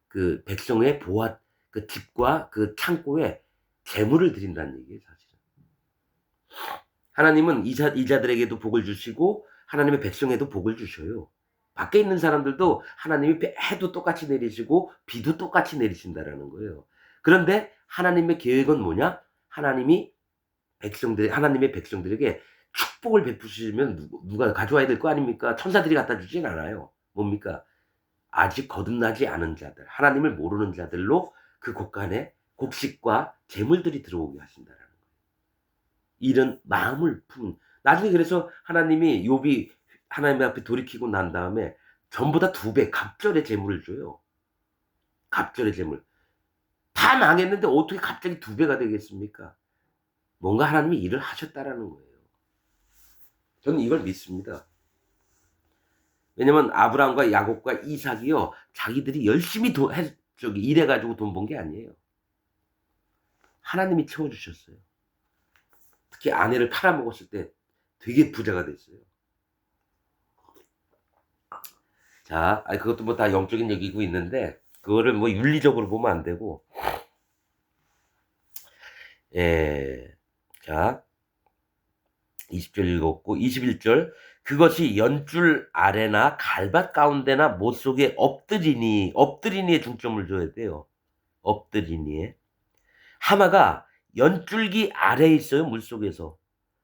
그 백성의 보아 그 집과 그 창고에 재물을 드린다는 얘기예요, 사실은. 하나님은 이자들에게도 복을 주시고 하나님의 백성에도 복을 주셔요. 밖에 있는 사람들도 하나님이 해도 똑같이 내리시고 비도 똑같이 내리신다라는 거예요. 그런데 하나님의 계획은 뭐냐? 하나님의 백성들에게 축복을 베푸시면 누가 가져와야 될 거 아닙니까? 천사들이 갖다 주진 않아요. 뭡니까? 아직 거듭나지 않은 자들, 하나님을 모르는 자들로 그 곳간에 곡식과 재물들이 들어오게 하신다라는 거예요. 이런 마음을 품. 나중에 그래서 하나님이 욥이 하나님 앞에 돌이키고 난 다음에 전보다 2배 갑절의 재물을 줘요. 갑절의 재물. 다 망했는데 어떻게 갑자기 2배가 되겠습니까? 뭔가 하나님이 일을 하셨다라는 거예요. 저는 이걸 믿습니다. 왜냐면 아브라함과 야곱과 이삭이요 자기들이 열심히 일해가지고 돈 번 게 아니에요. 하나님이 채워주셨어요. 특히 아내를 팔아먹었을 때 되게 부자가 됐어요. 자, 그것도 다 영적인 얘기고 있는데 그거를 윤리적으로 보면 안 되고, 자 20절 읽었고 21절 그것이 연줄 아래나 갈밭 가운데나 못 속에 엎드리니에 중점을 줘야 돼요. 엎드리니에. 하마가 연줄기 아래에 있어요. 물속에서.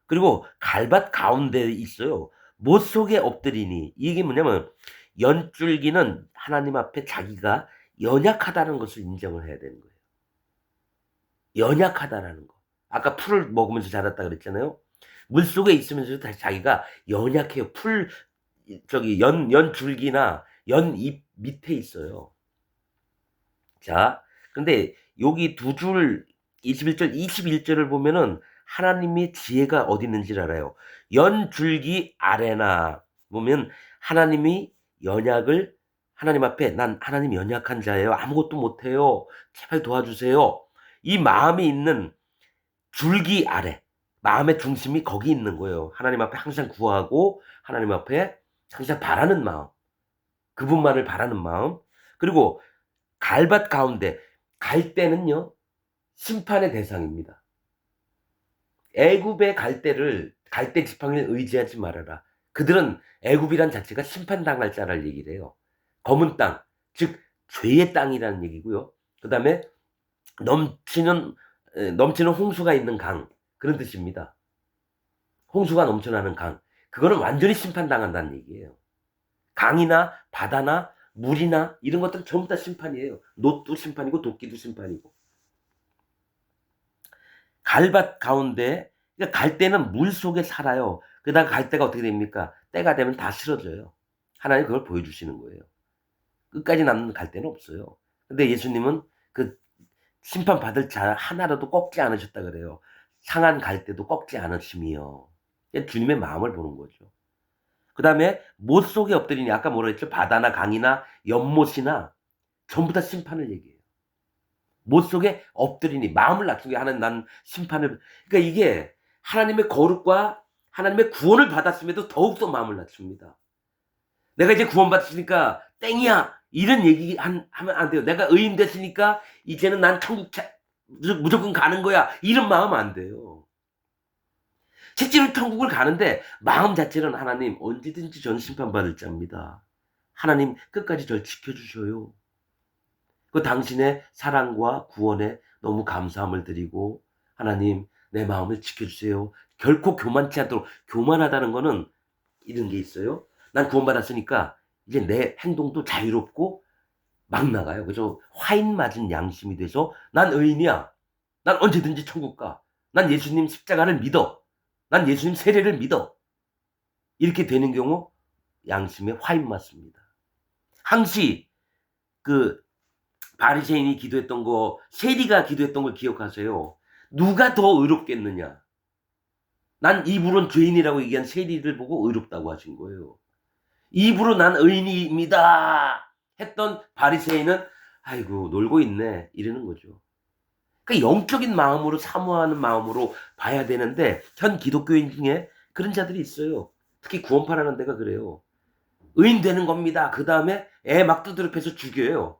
그리고 갈밭 가운데에 있어요. 못 속에 엎드리니. 이게 뭐냐면 연줄기는 하나님 앞에 자기가 연약하다는 것을 인정을 해야 되는 거예요. 연약하다라는 거. 아까 풀을 먹으면서 자랐다 그랬잖아요. 물속에 있으면서도 자기가 연약해요. 연줄기나 연잎 밑에 있어요. 자, 근데 여기 2줄 21절, 21절을 보면은 하나님의 지혜가 어디 있는지를 알아요. 연줄기 아래나 보면 하나님이 연약을 하나님 앞에 난 하나님 연약한 자예요. 아무것도 못해요. 제발 도와주세요. 이 마음이 있는 줄기 아래 마음의 중심이 거기 있는 거예요. 하나님 앞에 항상 구하고 하나님 앞에 항상 바라는 마음, 그분만을 바라는 마음, 그리고 갈밭 가운데 갈대는요 심판의 대상입니다. 애굽의 갈대 지팡이를 의지하지 말아라. 그들은 애굽이란 자체가 심판당할 자를 얘기를 해요. 검은 땅, 즉 죄의 땅이라는 얘기고요. 그다음에 넘치는 홍수가 있는 강, 그런 뜻입니다. 홍수가 넘쳐나는 강. 그거는 완전히 심판당한다는 얘기예요. 강이나 바다나 물이나 이런 것들은 전부 다 심판이에요. 놋도 심판이고 도끼도 심판이고. 갈밭 가운데, 그러니까 갈대는 물 속에 살아요. 그러다가 갈대가 어떻게 됩니까? 때가 되면 다 쓰러져요. 하나님 그걸 보여주시는 거예요. 끝까지 남는 갈대는 없어요. 근데 예수님은 그 심판받을 자 하나라도 꺾지 않으셨다 그래요. 상한 갈대도 꺾지 않으심이요. 주님의 마음을 보는 거죠. 그 다음에 못 속에 엎드리니, 아까 뭐라 했죠? 바다나 강이나 연못이나 전부 다 심판을 얘기해요. 못 속에 엎드리니, 마음을 낮추게 하는 난 심판을, 그러니까 이게 하나님의 거룩과 하나님의 구원을 받았음에도 더욱더 마음을 낮춥니다. 내가 이제 구원받았으니까 땡이야 이런 얘기 하면 안 돼요. 내가 의인 됐으니까 이제는 난 천국 무조건 가는 거야 이런 마음 안 돼요. 실제로 천국을 가는데 마음 자체는 하나님 언제든지 전 심판받을 자입니다. 하나님 끝까지 절 지켜주셔요. 그 당신의 사랑과 구원에 너무 감사함을 드리고, 하나님 내 마음을 지켜주세요. 결코 교만치 않도록. 교만하다는 거는 이런 게 있어요. 난 구원받았으니까 이제 내 행동도 자유롭고 막 나가요. 그래서 화인 맞은 양심이 돼서 난 의인이야. 난 언제든지 천국 가. 난 예수님 십자가를 믿어. 난 예수님 세례를 믿어. 이렇게 되는 경우 양심에 화인 맞습니다. 항시 그 바리새인이 기도했던 거, 세리가 기도했던 걸 기억하세요. 누가 더 의롭겠느냐? 난 입으로는 죄인이라고 얘기한 세리를 보고 의롭다고 하신 거예요. 입으로 난 의인입니다 했던 바리새인은 아이고 놀고 있네 이러는 거죠. 그러니까 영적인 마음으로, 사모하는 마음으로 봐야 되는데 현 기독교인 중에 그런 자들이 있어요. 특히 구원파라는 데가 그래요. 의인 되는 겁니다. 그 다음에 애 막 두드려 패서 죽여요.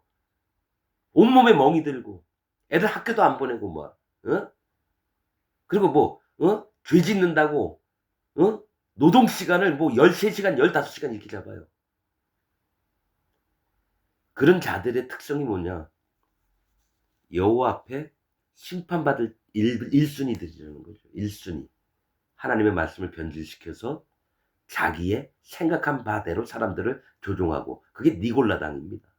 온몸에 멍이 들고 애들 학교도 안 보내고 막, 어? 그리고 뭐, 죄 짓는다고, 노동 시간을 뭐 13시간, 15시간 이렇게 잡아요. 그런 자들의 특성이 뭐냐? 여호와 앞에 심판받을 1순위들이라는 거죠. 1순위. 하나님의 말씀을 변질시켜서 자기의 생각한 바대로 사람들을 조종하고, 그게 니골라당입니다.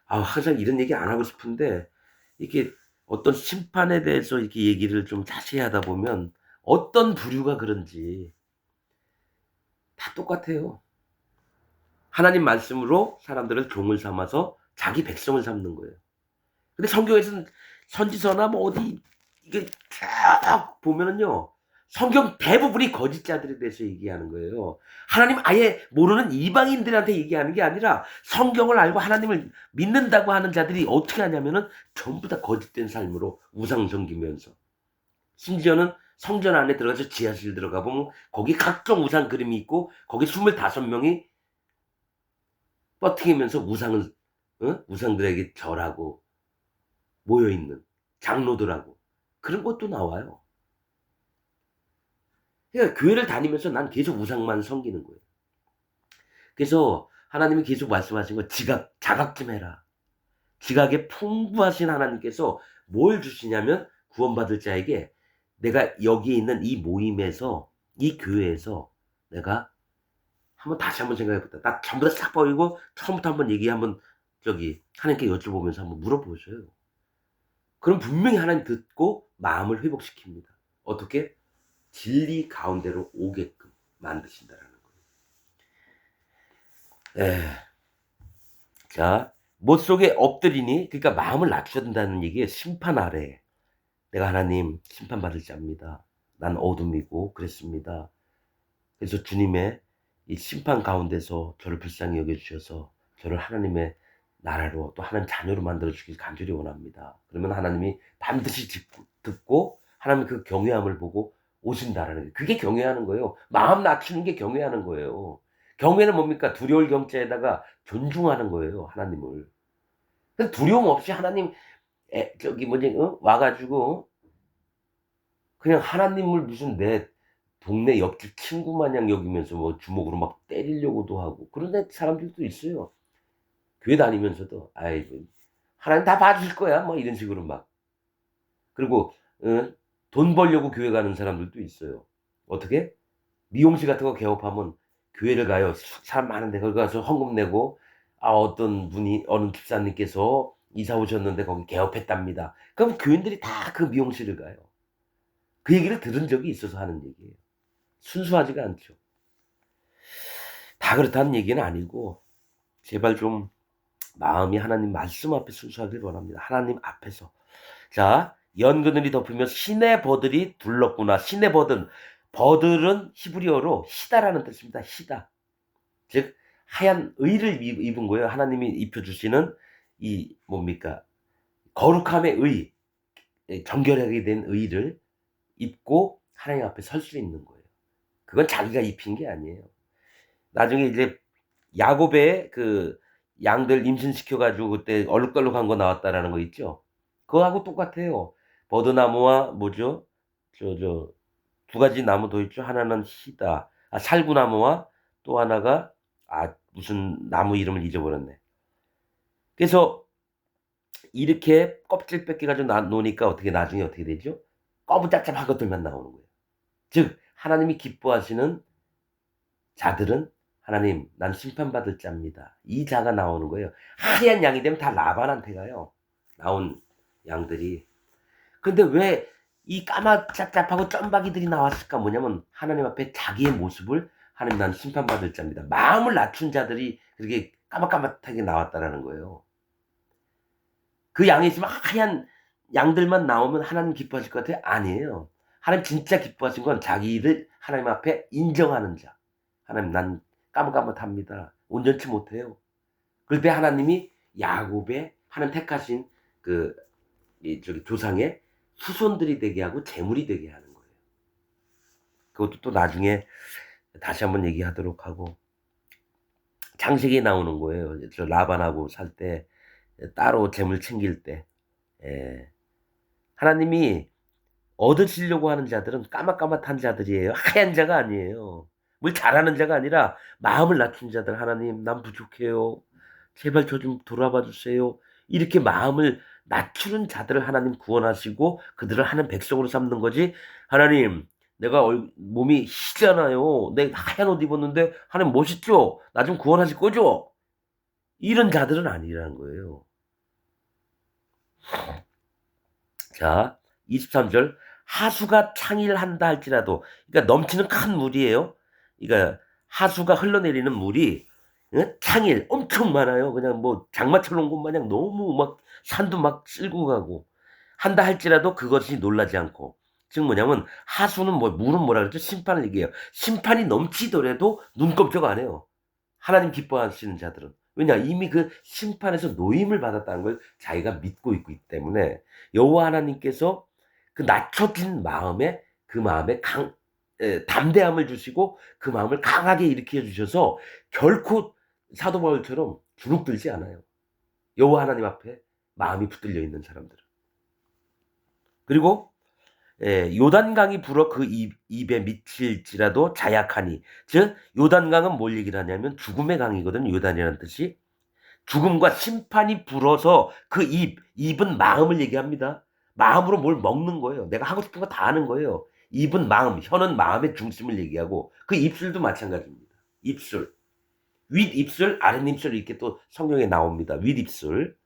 항상 이런 얘기 안 하고 싶은데 이게 어떤 심판에 대해서 이렇게 얘기를 좀 자세히 하다 보면 어떤 부류가 그런지 다 똑같아요. 하나님 말씀으로 사람들을 종을 삼아서 자기 백성을 삼는 거예요. 근데 성경에서는 선지서나 뭐 어디 이게 쫙 보면은요, 성경 대부분이 거짓자들에 대해서 얘기하는 거예요. 하나님 아예 모르는 이방인들한테 얘기하는 게 아니라 성경을 알고 하나님을 믿는다고 하는 자들이 어떻게 하냐면은 전부 다 거짓된 삶으로 우상 섬기면서, 심지어는 성전 안에 들어가서 지하실 들어가 보면 거기 각종 우상 그림이 있고 거기 25명이 뻗팅이면서 우상들에게 절하고 모여있는 장로들하고 그런 것도 나와요. 그러니까 교회를 다니면서 난 계속 우상만 섬기는 거예요. 그래서 하나님이 계속 말씀하신 거, 자각 좀 해라. 지각에 풍부하신 하나님께서 뭘 주시냐면 구원받을 자에게 내가 여기에 있는 이 모임에서, 이 교회에서 내가 다시 한번 생각해보자. 나 전부 다 싹 버리고 처음부터 한번 하나님께 여쭤보면서 한번 물어보셔요. 그럼 분명히 하나님 듣고 마음을 회복시킵니다. 어떻게? 진리 가운데로 오게끔 만드신다라는 거예요. 자, 못 속에 엎드리니, 그러니까 마음을 낮춰야 된다는 얘기예요. 심판 아래. 내가 하나님 심판받을 자입니다. 난 어둠이고 그랬습니다. 그래서 주님의 이 심판 가운데서 저를 불쌍히 여겨주셔서 저를 하나님의 나라로, 또 하나님 자녀로 만들어주길 간절히 원합니다. 그러면 하나님이 반드시 듣고 하나님 그 경외함을 보고 오신다라는 게 그게 경외하는 거예요. 마음 낮추는 게 경외하는 거예요. 경외는 뭡니까? 두려울 경자에다가 존중하는 거예요, 하나님을. 그래서 두려움 없이 하나님 저기 뭐지 와 가지고 그냥 하나님을 무슨 내 동네 옆집 친구 마냥 여기면서 뭐 주먹으로 막 때리려고도 하고 그런 사람들도 있어요. 교회 다니면서도 "아이고 하나님 다 봐 주실 거야." 뭐 이런 식으로 막. 그리고 돈 벌려고 교회 가는 사람들도 있어요. 어떻게? 미용실 같은 거 개업하면 교회를 가요. 사람 많은데 거기 가서 헌금 내고 어떤 분이 어느 집사님께서 이사 오셨는데 거기 개업했답니다. 그럼 교인들이 다 그 미용실을 가요. 그 얘기를 들은 적이 있어서 하는 얘기예요. 순수하지가 않죠. 다 그렇다는 얘기는 아니고 제발 좀 마음이 하나님 말씀 앞에 순수하길 원합니다. 하나님 앞에서. 자, 연그늘이 덮으며 시내 버들이 둘렀구나. 시내 버들. 버들은 히브리어로 희다라는 뜻입니다. 희다. 즉 하얀 의를 입은 거예요. 하나님이 입혀 주시는 이 뭡니까? 거룩함의 의, 정결하게 된 의를 입고 하나님 앞에 설 수 있는 거예요. 그건 자기가 입힌 게 아니에요. 나중에 이제 야곱의 그 양들 임신시켜 가지고 그때 얼룩덜룩한 거 나왔다라는 거 있죠? 그거하고 똑같아요. 버드나무와 뭐죠? 두 가지 나무 더 있죠. 하나는 희다. 살구나무와 또 하나가 무슨 나무 이름을 잊어버렸네. 그래서 이렇게 껍질 뺏겨 가지고 놓으니까 나중에 어떻게 되죠? 꺼무잡잡한 것들만 나오는 거예요. 즉 하나님이 기뻐하시는 자들은 "하나님 난 심판받을 자입니다." 이 자가 나오는 거예요. 하얀 양이 되면 다 라반한테 가요, 나온 양들이. 근데 왜 이 까마잡잡하고 점박이들이 나왔을까? 뭐냐면 하나님 앞에 자기의 모습을 "하나님 나는 심판받을 자입니다." 마음을 낮춘 자들이 그렇게 까맣까맣하게 나왔다라는 거예요. 그 양이 있으면 하얀 양들만 나오면 하나님 기뻐하실 것 같아요? 아니에요. 하나님 진짜 기뻐하신 건 자기를 하나님 앞에 인정하는 자. "하나님 난 까뭇까뭇합니다. 온전치 못해요." 그럴 때 하나님이 야곱의 하나님 택하신 그 저기 조상의 후손들이 되게 하고 제물이 되게 하는 거예요. 그것도 또 나중에 다시 한번 얘기하도록 하고 창세기에 나오는 거예요. 저 라반하고 살 때 따로 제물 챙길 때. 예. 하나님이 얻으시려고 하는 자들은 까맣까맣한 자들이에요. 하얀 자가 아니에요. 뭘 잘하는 자가 아니라 마음을 낮춘 자들. "하나님 난 부족해요. 제발 저 좀 돌아봐 주세요." 이렇게 마음을 낮추는 자들을 하나님 구원하시고 그들을 하는 백성으로 삼는 거지 "하나님 내가 몸이 희잖아요. 내 하얀 옷 입었는데 하나님 멋있죠? 나 좀 구원하실 거죠?" 이런 자들은 아니라는 거예요. 자 23절 하수가 창일한다 할지라도 그러니까 넘치는 큰 물이에요. 그러니까 하수가 흘러내리는 물이 창일 엄청 많아요. 그냥 뭐 장마철 온 것 마냥 너무 막 산도 막 쓸고 가고 한다 할지라도 그것이 놀라지 않고 즉 뭐냐면 하수는 물은 뭐라 그랬죠? 심판을 얘기해요. 심판이 넘치더라도 눈깜짝 안 해요. 하나님 기뻐하시는 자들은. 왜냐? 이미 그 심판에서 노임을 받았다는 걸 자기가 믿고 있기 때문에 여호와 하나님께서 그 낮춰진 마음에 그 마음에 담대함을 주시고 그 마음을 강하게 일으켜 주셔서 결코 사도 바울처럼 주눅들지 않아요. 여호와 하나님 앞에 마음이 붙들려 있는 사람들은. 그리고 요단강이 불어 그 입에 미칠지라도 자약하니 즉 요단강은 뭘 얘기를 하냐면 죽음의 강이거든요. 요단이라는 뜻이. 죽음과 심판이 불어서 그 입은 마음을 얘기합니다. 마음으로 뭘 먹는 거예요. 내가 하고 싶은 거 다 하는 거예요. 입은 마음, 혀는 마음의 중심을 얘기하고 그 입술도 마찬가지입니다. 입술. 윗입술, 아랫입술 이렇게 또 성경에 나옵니다. 윗입술.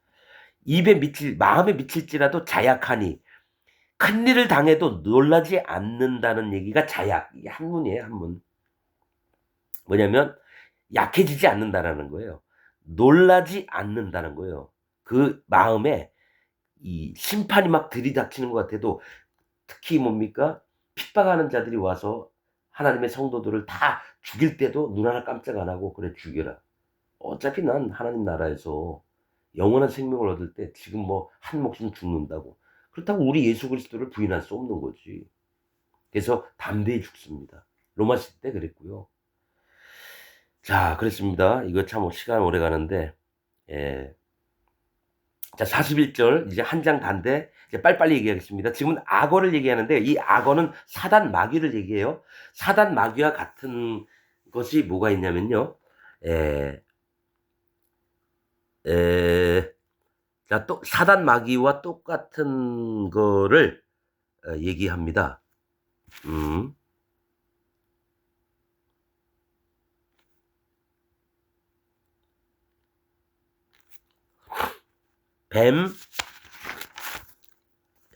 마음에 미칠지라도 자약하니 큰일을 당해도 놀라지 않는다는 얘기가 자약. 이게 한문이에요, 한문. 뭐냐면 약해지지 않는다라는 거예요. 놀라지 않는다는 거예요. 그 마음에 이 심판이 막 들이닥치는 것 같아도 특히 뭡니까? 핍박하는 자들이 와서 하나님의 성도들을 다 죽일 때도 눈 하나 깜짝 안 하고 "그래 죽여라. 어차피 난 하나님 나라에서 영원한 생명을 얻을 때 지금 뭐 한 목숨 죽는다고. 그렇다고 우리 예수 그리스도를 부인할 수 없는 거지." 그래서 담대히 죽습니다. 로마 시대 때 그랬고요. 자, 그렇습니다. 이거 참 시간 오래 가는데, 예. 자, 41절 이제 한 장 단데 이제 빨리빨리 얘기하겠습니다. 지금은 악어를 얘기하는데 이 악어는 사단 마귀를 얘기해요. 사단 마귀와 같은 것이 뭐가 있냐면요. 에, 에, 자, 또 사단 마귀와 똑같은 거를 얘기합니다. 음, 뱀,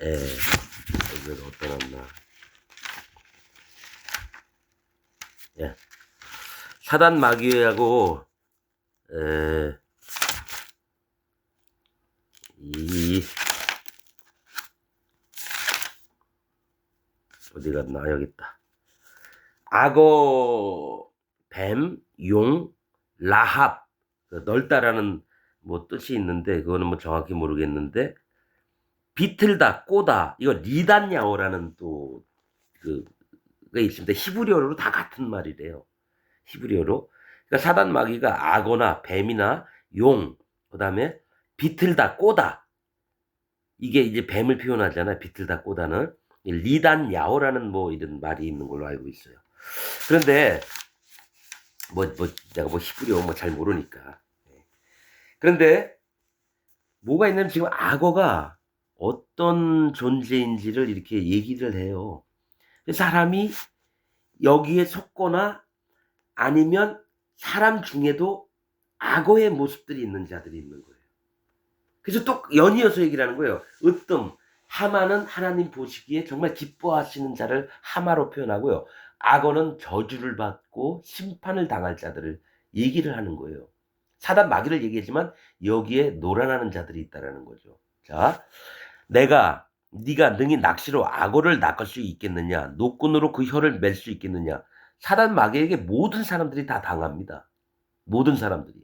이걸 어디다 놨나? 예, 사단 마귀하고 에, 이 어디 갔나? 여기 있다. 악어, 뱀, 용, 라합, 넓다라는 뭐 뜻이 있는데 그거는 뭐 정확히 모르겠는데 비틀다, 꼬다 이거 리단야오라는 또 그가 있습니다. 히브리어로 다 같은 말이래요. 히브리어로. 그러니까 사단 마귀가 악어나 뱀이나 용, 그다음에 비틀다, 꼬다 이게 이제 뱀을 표현하잖아요. 비틀다, 꼬다는 리단야오라는 뭐 이런 말이 있는 걸로 알고 있어요. 그런데 내가 뭐 히브리어 뭐 잘 모르니까. 그런데 뭐가 있냐면 지금 악어가 어떤 존재인지를 이렇게 얘기를 해요. 사람이 여기에 속거나 아니면 사람 중에도 악어의 모습들이 있는 자들이 있는 거예요. 그래서 또 연이어서 얘기를 하는 거예요. 으뜸, 하마는 하나님 보시기에 정말 기뻐하시는 자를 하마로 표현하고요. 악어는 저주를 받고 심판을 당할 자들을 얘기를 하는 거예요. 사단 마귀를 얘기하지만 여기에 노란하는 자들이 있다라는 거죠. 자, 네가 능히 낚시로 악어를 낚을 수 있겠느냐? 노끈으로 그 혀를 맬 수 있겠느냐? 사단 마귀에게 모든 사람들이 다 당합니다. 모든 사람들이.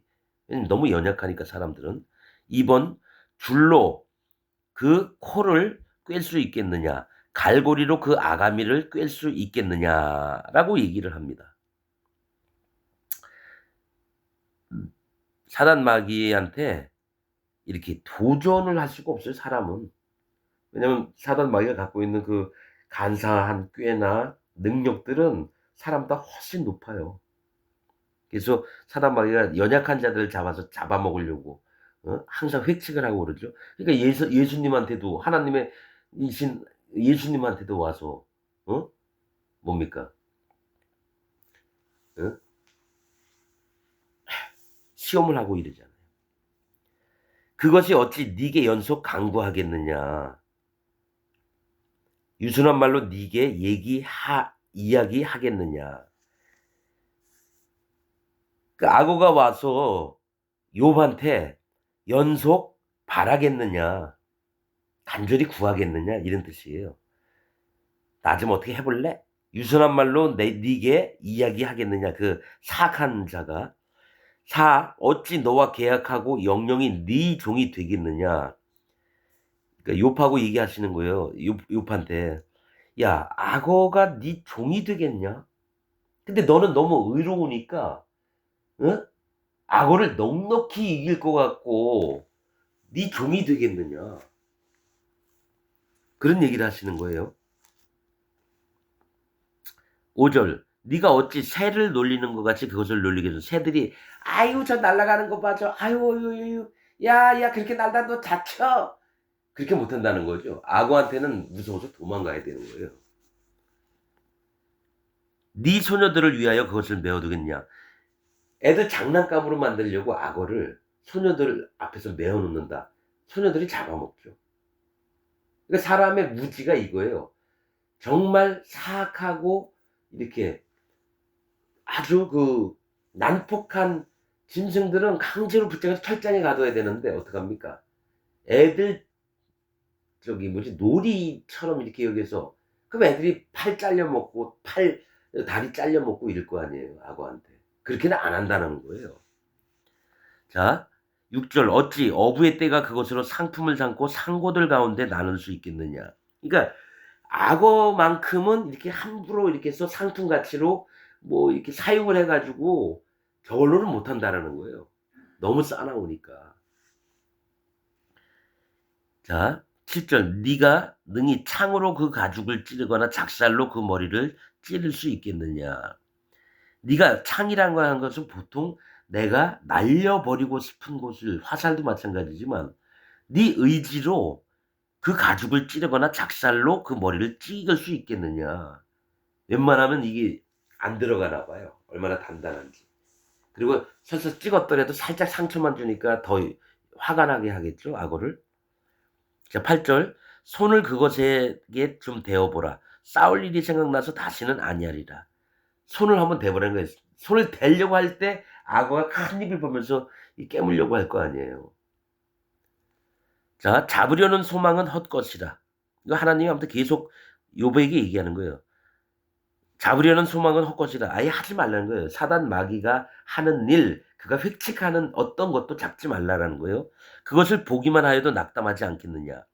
왜냐면 너무 연약하니까 사람들은. 2번 줄로 그 코를 꿰 수 있겠느냐? 갈고리로 그 아가미를 꿰 수 있겠느냐라고 얘기를 합니다. 사단 마귀한테 이렇게 도전을 할 수가 없어요, 사람은. 왜냐면 사단 마귀가 갖고 있는 그 간사한 꾀나 능력들은 사람보다 훨씬 높아요. 그래서 사단 마귀가 연약한 자들을 잡아서 잡아먹으려고 항상 회칙을 하고 그러죠. 그러니까 예수님한테도 하나님의 이신 예수님한테도 와서 어? 뭡니까? 어? 시험을 하고 이러잖아요. 그것이 어찌 네게 연속 강구하겠느냐? 유순한 말로 네게 이야기하겠느냐? 그 악어가 와서 욥한테 연속 바라겠느냐? 간절히 구하겠느냐? 이런 뜻이에요. 나 좀 어떻게 해볼래? 유순한 말로 네게 이야기하겠느냐? 그 사악한 자가 어찌 너와 계약하고 영영이 네 종이 되겠느냐? 그러니까 욥하고 얘기하시는 거예요. 욥한테 야 악어가 네 종이 되겠냐? 근데 너는 너무 의로우니까 응? 악어를 넉넉히 이길 것 같고 네 종이 되겠느냐? 그런 얘기를 하시는 거예요. 5절 네가 어찌 새를 놀리는 것 같이 그것을 놀리겠어. 새들이 아유 저 날아가는 거 봐줘. 아유 야야 그렇게 날다 너 다쳐. 그렇게 못한다는 거죠. 악어한테는 무서워서 도망가야 되는 거예요. 네 소녀들을 위하여 그것을 메어두겠냐. 애들 장난감으로 만들려고 악어를 소녀들 앞에서 메어놓는다. 소녀들이 잡아먹죠. 그러니까 사람의 무지가 이거예요. 정말 사악하고 이렇게 아주 난폭한 짐승들은 강제로 붙잡아서 철장에 가둬야 되는데 어떡합니까? 애들 놀이처럼 이렇게 여기서 그럼 애들이 팔 잘려 먹고 다리 잘려 먹고 이럴 거 아니에요, 악어한테. 그렇게는 안 한다는 거예요. 자, 6절 어찌 어부의 때가 그것으로 상품을 삼고 상고들 가운데 나눌 수 있겠느냐. 그러니까 악어만큼은 이렇게 함부로 이렇게 해서 상품 가치로 뭐 이렇게 사용을 해 가지고 저걸로는 못 한다라는 거예요. 너무 싸나우니까. 자, 7절 네가 능히 창으로 그 가죽을 찌르거나 작살로 그 머리를 찌를 수 있겠느냐. 네가 창이란 거 하는 것은 보통 내가 날려버리고 싶은 곳을 화살도 마찬가지지만 네 의지로 그 가죽을 찌르거나 작살로 그 머리를 찍을 수 있겠느냐. 웬만하면 이게 안 들어가나 봐요. 얼마나 단단한지. 그리고 설사 찍었더라도 살짝 상처만 주니까 더 화가 나게 하겠죠, 악어를. 자, 8절 손을 그것에게 좀 대어 보라. 싸울 일이 생각나서 다시는 아니하리라. 손을 한번 대 보라는 거예요. 손을 대려고 할 때 악어가 큰 입을 벌면서 이 깨물려고 할 거 아니에요. 자, 잡으려는 소망은 헛것이라. 이거 하나님이 아무튼 계속 욥에게 얘기하는 거예요. 잡으려는 소망은 헛것이라. 아예 하지 말라는 거예요. 사단 마귀가 하는 일, 그가 획책하는 어떤 것도 잡지 말라라는 거예요. 그것을 보기만 하여도 낙담하지 않겠느냐.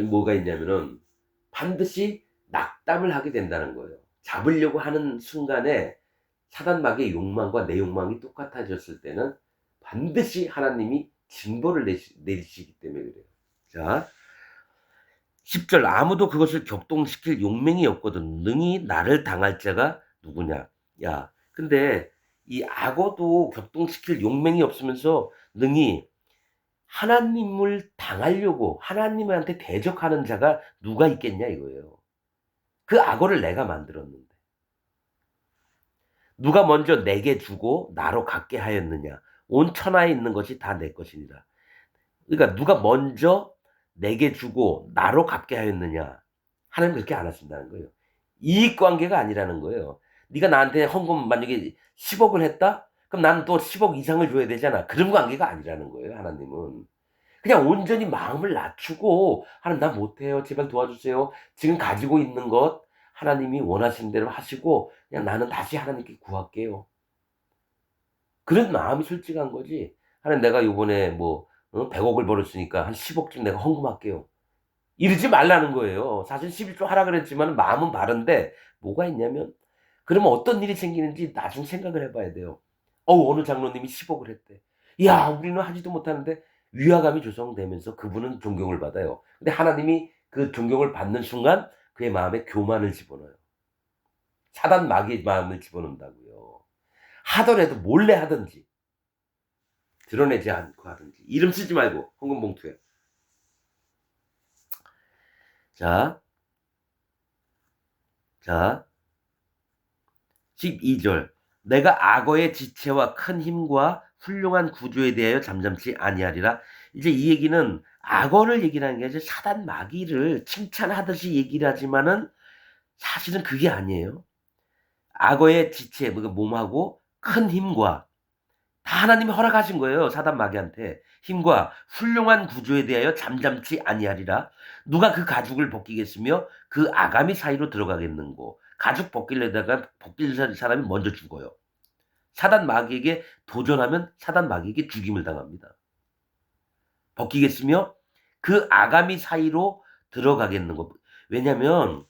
뭐가 있냐면은 반드시 낙담을 하게 된다는 거예요. 잡으려고 하는 순간에 사단 마귀의 욕망과 내 욕망이 똑같아졌을 때는 반드시 하나님이 징벌을 내리시기 때문에 그래요. 자, 10절 아무도 그것을 격동시킬 용맹이 없거든. 능히 나를 당할 자가 누구냐. 야, 근데 이 악어도 격동시킬 용맹이 없으면서 능히 하나님을 당하려고 하나님한테 대적하는 자가 누가 있겠냐 이거예요. 그 악어를 내가 만들었는데 누가 먼저 내게 주고 나로 갖게 하였느냐. 온 천하에 있는 것이 다 내 것이니라. 그러니까 누가 먼저 내게 주고 나로 갚게 하였느냐. 하나님 그렇게 안 하신다는 거예요. 이익 관계가 아니라는 거예요. 네가 나한테 헌금 만약에 10억을 했다? 그럼 나는 또 10억 이상을 줘야 되잖아. 그런 관계가 아니라는 거예요, 하나님은. 그냥 온전히 마음을 낮추고 하나님 나 못해요. 제발 도와주세요. 지금 가지고 있는 것 하나님이 원하시는 대로 하시고 그냥 나는 다시 하나님께 구할게요. 그런 마음이 솔직한 거지. 하나님 내가 요번에 뭐 100억을 벌었으니까 한 10억쯤 내가 헌금할게요. 이러지 말라는 거예요. 사실 11조 하라 그랬지만 마음은 바른데 뭐가 있냐면 그러면 어떤 일이 생기는지 나중 생각을 해봐야 돼요. 어느 장로님이 10억을 했대. 야, 우리는 하지도 못하는데 위화감이 조성되면서 그분은 존경을 받아요. 근데 하나님이 그 존경을 받는 순간 그의 마음에 교만을 집어넣어요. 사단 마귀의 마음을 집어넣는다고요. 하더라도 몰래 하든지 드러내지 않고 하든지 이름 쓰지 말고 헌금 봉투에. 자, 자, 12절 내가 악어의 지체와 큰 힘과 훌륭한 구조에 대하여 잠잠치 아니하리라. 이제 이 얘기는 악어를 얘기를 하는 게 아니라 사단 마귀를 칭찬하듯이 얘기를 하지만은 사실은 그게 아니에요. 악어의 지체, 몸하고 큰 힘과 다 하나님이 허락하신 거예요. 사단 마귀한테. 힘과 훌륭한 구조에 대하여 잠잠치 아니하리라. 누가 그 가죽을 벗기겠으며 그 아가미 사이로 들어가겠는고. 가죽 벗기려다가 벗길 사람이 먼저 죽어요. 사단 마귀에게 도전하면 사단 마귀에게 죽임을 당합니다. 벗기겠으며 그 아가미 사이로 들어가겠는고. 왜냐면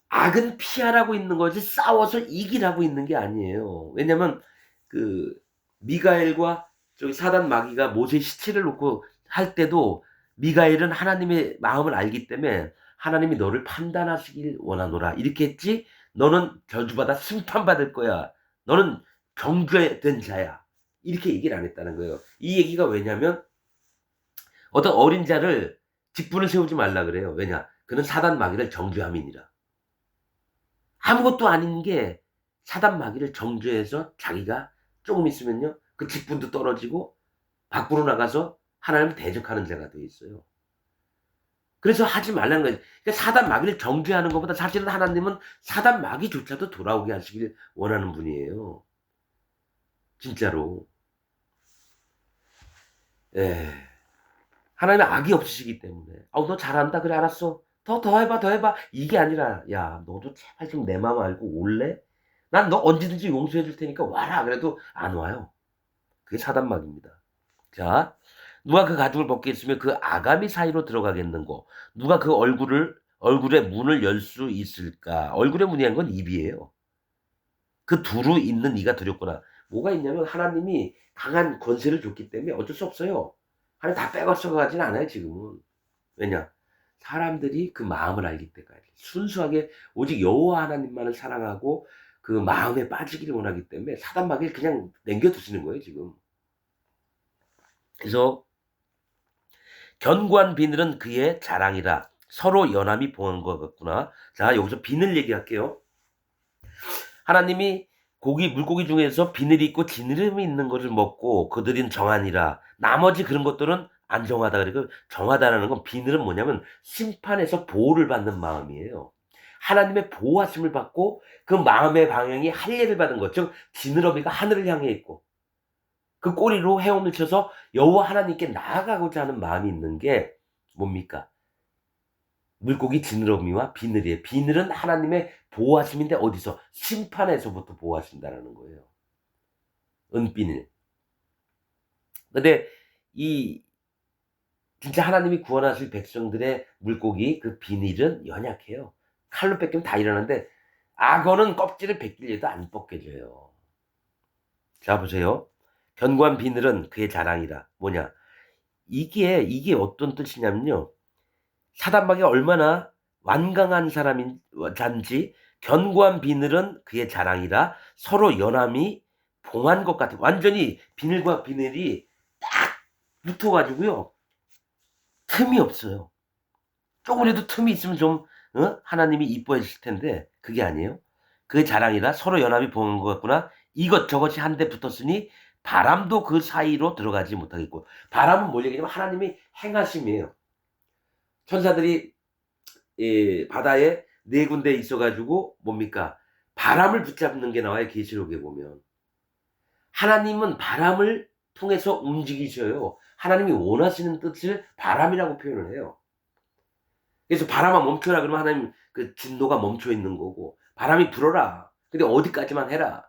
악은 피하라고 있는 거지 싸워서 이기라고 있는 게 아니에요. 왜냐면 그 미가엘과 저기 사단 마귀가 모세의 시체를 놓고 할 때도 미가엘은 하나님의 마음을 알기 때문에 하나님이 너를 판단하시길 원하노라 이렇게 했지. 너는 저주받아 심판받을 거야. 너는 정죄된 자야. 이렇게 얘기를 안 했다는 거예요. 이 얘기가 왜냐면 어떤 어린 자를 직분을 세우지 말라 그래요. 왜냐? 그는 사단 마귀를 정죄함이니라. 아무것도 아닌 게 사단 마귀를 정죄해서 자기가 조금 있으면요. 그 직분도 떨어지고 밖으로 나가서 하나님을 대적하는 자가 돼 있어요. 그래서 하지 말라는 거예요. 그러니까 사단 마귀를 정죄하는 것보다 사실은 하나님은 사단 마귀조차도 돌아오게 하시길 원하는 분이에요. 진짜로. 예. 하나님은 악이 없으시기 때문에. 너 잘한다. 그래, 알았어. 더 해봐, 더 해봐. 이게 아니라, 야, 너도 제발 좀 내 마음 알고 올래? 난 너 언제든지 용서해 줄 테니까 와라. 그래도 안 와요. 그게 사단마귀입니다. 자, 누가 그 가죽을 벗겠으며 그 아가미 사이로 들어가겠는고? 누가 그 얼굴의 문을 열 수 있을까? 얼굴의 문이란 건 입이에요. 그 두루 있는 이가 두렵구나. 뭐가 있냐면 하나님이 강한 권세를 줬기 때문에 어쩔 수 없어요. 하나님 다 빼앗아 가진 않아요 지금은. 왜냐? 사람들이 그 마음을 알기 때까지. 순수하게 오직 여호와 하나님만을 사랑하고 그 마음에 빠지기를 원하기 때문에 사단 마귀를 그냥 남겨 두시는 거예요 지금. 그래서 견고한 비늘은 그의 자랑이라. 서로 연함이 봉한 것 같구나. 자, 여기서 비늘 얘기할게요. 하나님이 물고기 중에서 비늘이 있고 지느러미 있는 것을 먹고 그들은 정하니라. 나머지 그런 것들은 안 정하다. 그리고 정하다라는 건 비늘은 뭐냐면 심판에서 보호를 받는 마음이에요. 하나님의 보호하심을 받고 그 마음의 방향이 할례를 받은 것. 즉 지느러미가 하늘을 향해 있고 그 꼬리로 헤엄을 쳐서 여호와 하나님께 나아가고자 하는 마음이 있는 게 뭡니까? 물고기 지느러미와 비늘이에요. 비늘은 하나님의 보호하심인데 어디서? 심판에서부터 보호하신다라는 거예요. 은비늘. 근데 이 진짜 하나님이 구원하실 백성들의 물고기 그 비늘은 연약해요. 칼로 뺏기면 다 일어나는데 악어는 껍질을 벗기려도 안 벗겨져요. 자 보세요. 견고한 비늘은 그의 자랑이라. 뭐냐? 이게 어떤 뜻이냐면요. 사단마귀가 얼마나 완강한 잔지 견고한 비늘은 그의 자랑이라 서로 연함이 봉한 것 같아요. 완전히 비늘과 비늘이 딱 붙어 가지고요. 틈이 없어요. 조금이라도 틈이 있으면 좀 하나님이 이뻐해 주실 텐데 그게 아니에요. 그의 자랑이라 서로 연합이 봉한 것 같구나. 이것저것이 한데 붙었으니 바람도 그 사이로 들어가지 못하겠고. 바람은 뭘 얘기냐면 하나님이 행하심이에요. 천사들이 바다에 네 군데 있어 가지고 뭡니까? 바람을 붙잡는 게 나와요, 계시록에 보면. 하나님은 바람을 통해서 움직이셔요. 하나님이 원하시는 뜻을 바람이라고 표현을 해요. 그래서 바람아 멈춰라 그러면 하나님 그 진노가 멈춰 있는 거고 바람이 불어라. 근데 어디까지만 해라.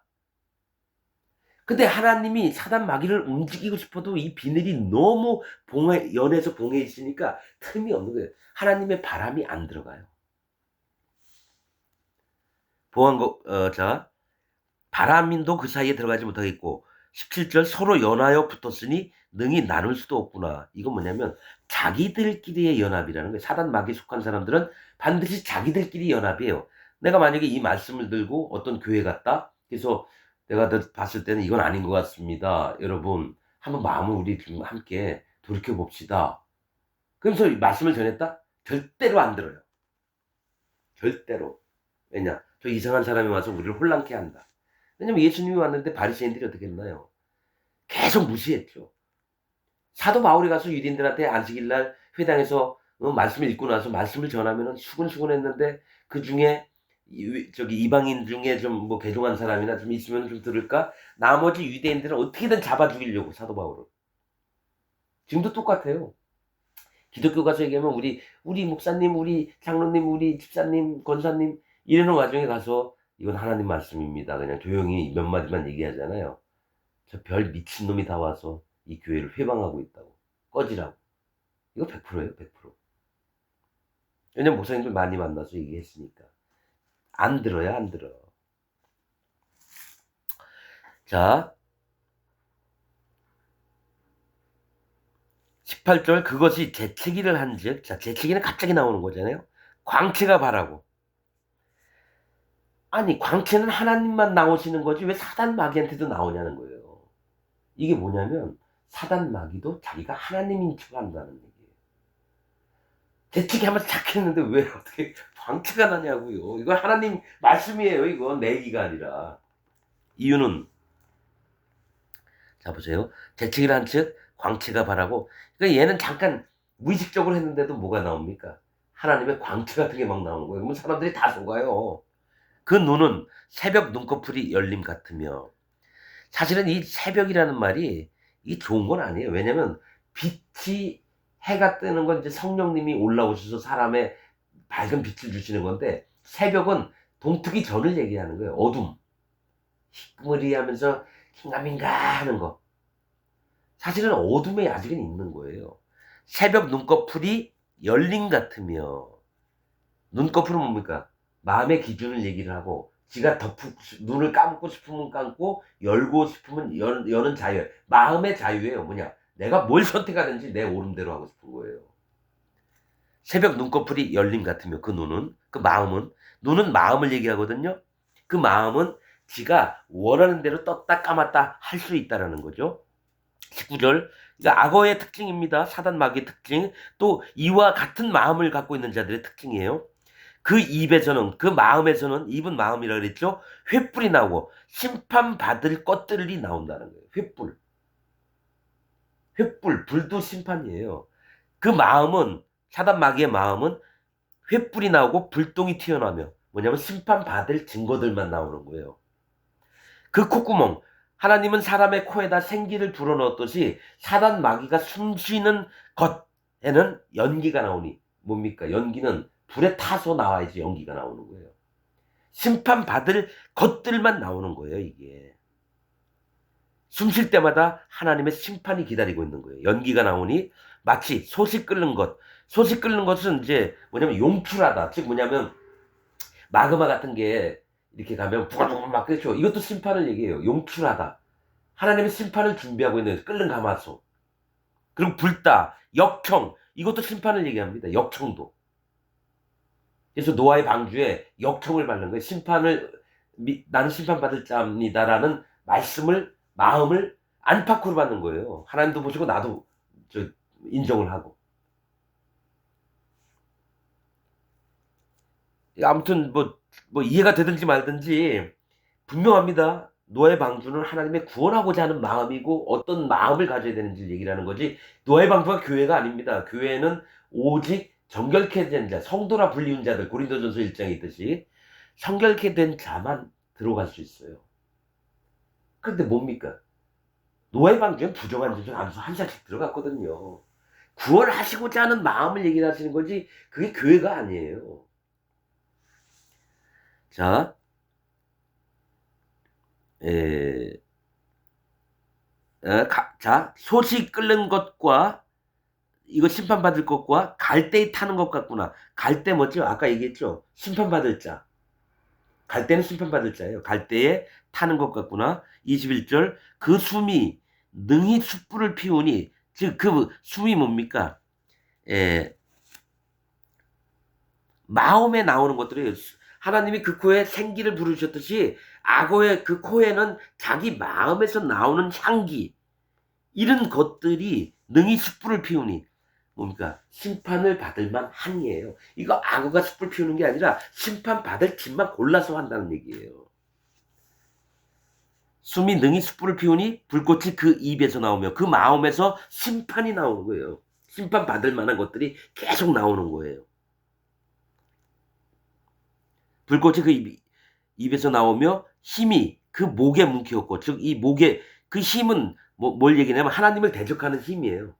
근데 하나님이 사단 마귀를 움직이고 싶어도 이 비늘이 너무 연해서 봉해 있으니까 틈이 없는 거예요. 하나님의 바람이 안 들어가요. 자, 바람인도 그 사이에 들어가지 못하겠고 17절 서로 연하여 붙었으니 능히 나눌 수도 없구나. 이건 뭐냐면 자기들끼리의 연합이라는 거예요. 사단 마귀에 속한 사람들은 반드시 자기들끼리 연합이에요. 내가 만약에 이 말씀을 들고 어떤 교회 갔다. 그래서 내가 봤을 때는 이건 아닌 것 같습니다. 여러분 한번 마음을 우리 좀 함께 돌이켜 봅시다. 그러면서 말씀을 전했다? 절대로 안 들어요. 절대로. 왜냐? 저 이상한 사람이 와서 우리를 혼란케 한다. 왜냐면 예수님이 왔는데 바리새인들이 어떻게 했나요? 계속 무시했죠. 사도 바울이 가서 유대인들한테 안식일날 회당에서 말씀을 읽고 나서 말씀을 전하면은 수근수근했는데 그 중에 이방인 중에 좀 뭐 개종한 사람이나 좀 있으면 좀 들을까? 나머지 유대인들은 어떻게든 잡아 죽이려고 사도 바울을. 지금도 똑같아요. 기독교 가서 얘기하면 우리 목사님, 우리 장로님, 우리 집사님, 권사님 이러는 와중에 가서 이건 하나님 말씀입니다. 그냥 조용히 몇 마디만 얘기하잖아요. 저 별 미친놈이 다 와서 이 교회를 회방하고 있다고. 꺼지라고. 이거 100%예요, 100%. 왜냐면 목사님들 많이 만나서 얘기했으니까. 안 들어요, 안 들어. 자, 18절 그것이 재채기를 한즉, 자, 재채기는 갑자기 나오는 거잖아요. 광채가 바라고. 아니, 광채는 하나님만 나오시는 거지 왜 사단 마귀한테도 나오냐는 거예요. 이게 뭐냐면 사단 마귀도 자기가 하나님인 척 한다는 얘기예요. 재채기 하면서 착했는데 왜 어떻게 광채가 나냐고요. 이거 하나님 말씀이에요. 이거 내 얘기가 아니라. 이유는 자 보세요. 재채기를 한 즉 광채가 바라고. 그러니까 얘는 잠깐 무의식적으로 했는데도 뭐가 나옵니까? 하나님의 광채 같은 게 막 나오는 거예요. 그러면 사람들이 다 속아요. 그 눈은 새벽 눈꺼풀이 열림 같으며. 사실은 이 새벽이라는 말이 이게 좋은 건 아니에요. 왜냐면 빛이 해가 뜨는 건 이제 성령님이 올라오셔서 사람의 밝은 빛을 주시는 건데 새벽은 동트기 전을 얘기하는 거예요. 어둠. 희끄무리하면서 긴가민가 하는 거. 사실은 어둠에 아직은 있는 거예요. 새벽 눈꺼풀이 열린 같으며, 눈꺼풀은 뭡니까? 마음의 기준을 얘기를 하고, 지가 눈을 감고 싶으면 감고, 열고 싶으면 여는 자유. 마음의 자유예요. 뭐냐? 내가 뭘 선택하든지 내 오름대로 하고 싶은 거예요. 새벽 눈꺼풀이 열린 같으며, 그 눈은, 그 마음은, 눈은 마음을 얘기하거든요. 그 마음은 지가 원하는 대로 떴다 감았다 할 수 있다라는 거죠. 19절. 그러니까 악어의 특징입니다. 사단 마귀의 특징. 또 이와 같은 마음을 갖고 있는 자들의 특징이에요. 그 입에서는, 그 마음에서는, 입은 마음이라 그랬죠. 횃불이 나오고 심판받을 것들이 나온다는 거예요. 횃불. 횃불, 불도 심판이에요. 그 마음은, 사단 마귀의 마음은 횃불이 나오고 불똥이 튀어나오며, 뭐냐면 심판받을 증거들만 나오는 거예요. 그 콧구멍, 하나님은 사람의 코에다 생기를 불어넣었듯이 사단 마귀가 숨쉬는 것에는 연기가 나오니, 뭡니까? 연기는 불에 타서 나와야지 연기가 나오는 거예요. 심판받을 것들만 나오는 거예요, 이게. 숨 쉴 때마다 하나님의 심판이 기다리고 있는 거예요. 연기가 나오니 마치 솥이 끓는 것. 솥이 끓는 것은 이제 뭐냐면 용출하다. 즉 뭐냐면 마그마 같은 게 이렇게 가면 부글부글 막 끓죠. 이것도 심판을 얘기해요. 용출하다. 하나님의 심판을 준비하고 있는 끓는 가마솥. 그리고 불다. 역청. 이것도 심판을 얘기합니다. 역청도. 그래서 노아의 방주에 역청을 받는 거예요. 나는 심판받을 자입니다라는 말씀을, 마음을 안팎으로 받는 거예요. 하나님도 보시고 나도 인정을 하고. 아무튼 뭐 이해가 되든지 말든지 분명합니다. 노아의 방주는 하나님의 구원하고자 하는 마음이고 어떤 마음을 가져야 되는지 얘기를 하는 거지, 노아의 방주가 교회가 아닙니다. 교회는 오직 정결케 된 자, 성도라 불리운 자들, 고린도전서 1장에 있듯이 성결케 된 자만 들어갈 수 있어요. 그런데 뭡니까? 노아의 방주엔 부정한 자들 한 살씩 들어갔거든요. 구원하시고자 하는 마음을 얘기를 하시는 거지 그게 교회가 아니에요. 자, 솥이 끓는 것과 이거 심판받을 것과 갈대에 타는 것 같구나. 갈대 뭐죠? 아까 얘기했죠? 심판받을 자. 갈대는 심판받을 자예요. 갈대에 타는 것 같구나. 21절. 그 숨이 능히 숯불을 피우니, 즉 그 숨이 뭡니까? 마음에 나오는 것들이에요. 하나님이 그 코에 생기를 부르셨듯이 악어의 그 코에는 자기 마음에서 나오는 향기, 이런 것들이 능히 숯불을 피우니, 뭡니까? 심판을 받을 만한이에요. 이거 악어가 숯불 피우는 게 아니라 심판받을 짓만 골라서 한다는 얘기예요. 숨이 능히 숯불을 피우니 불꽃이 그 입에서 나오며 그 마음에서 심판이 나오는 거예요. 심판받을 만한 것들이 계속 나오는 거예요. 불꽃이 그 입에서 나오며 힘이 그 목에 뭉키었고, 즉 이 목에 그 힘은 뭘 얘기냐면 하나님을 대적하는 힘이에요.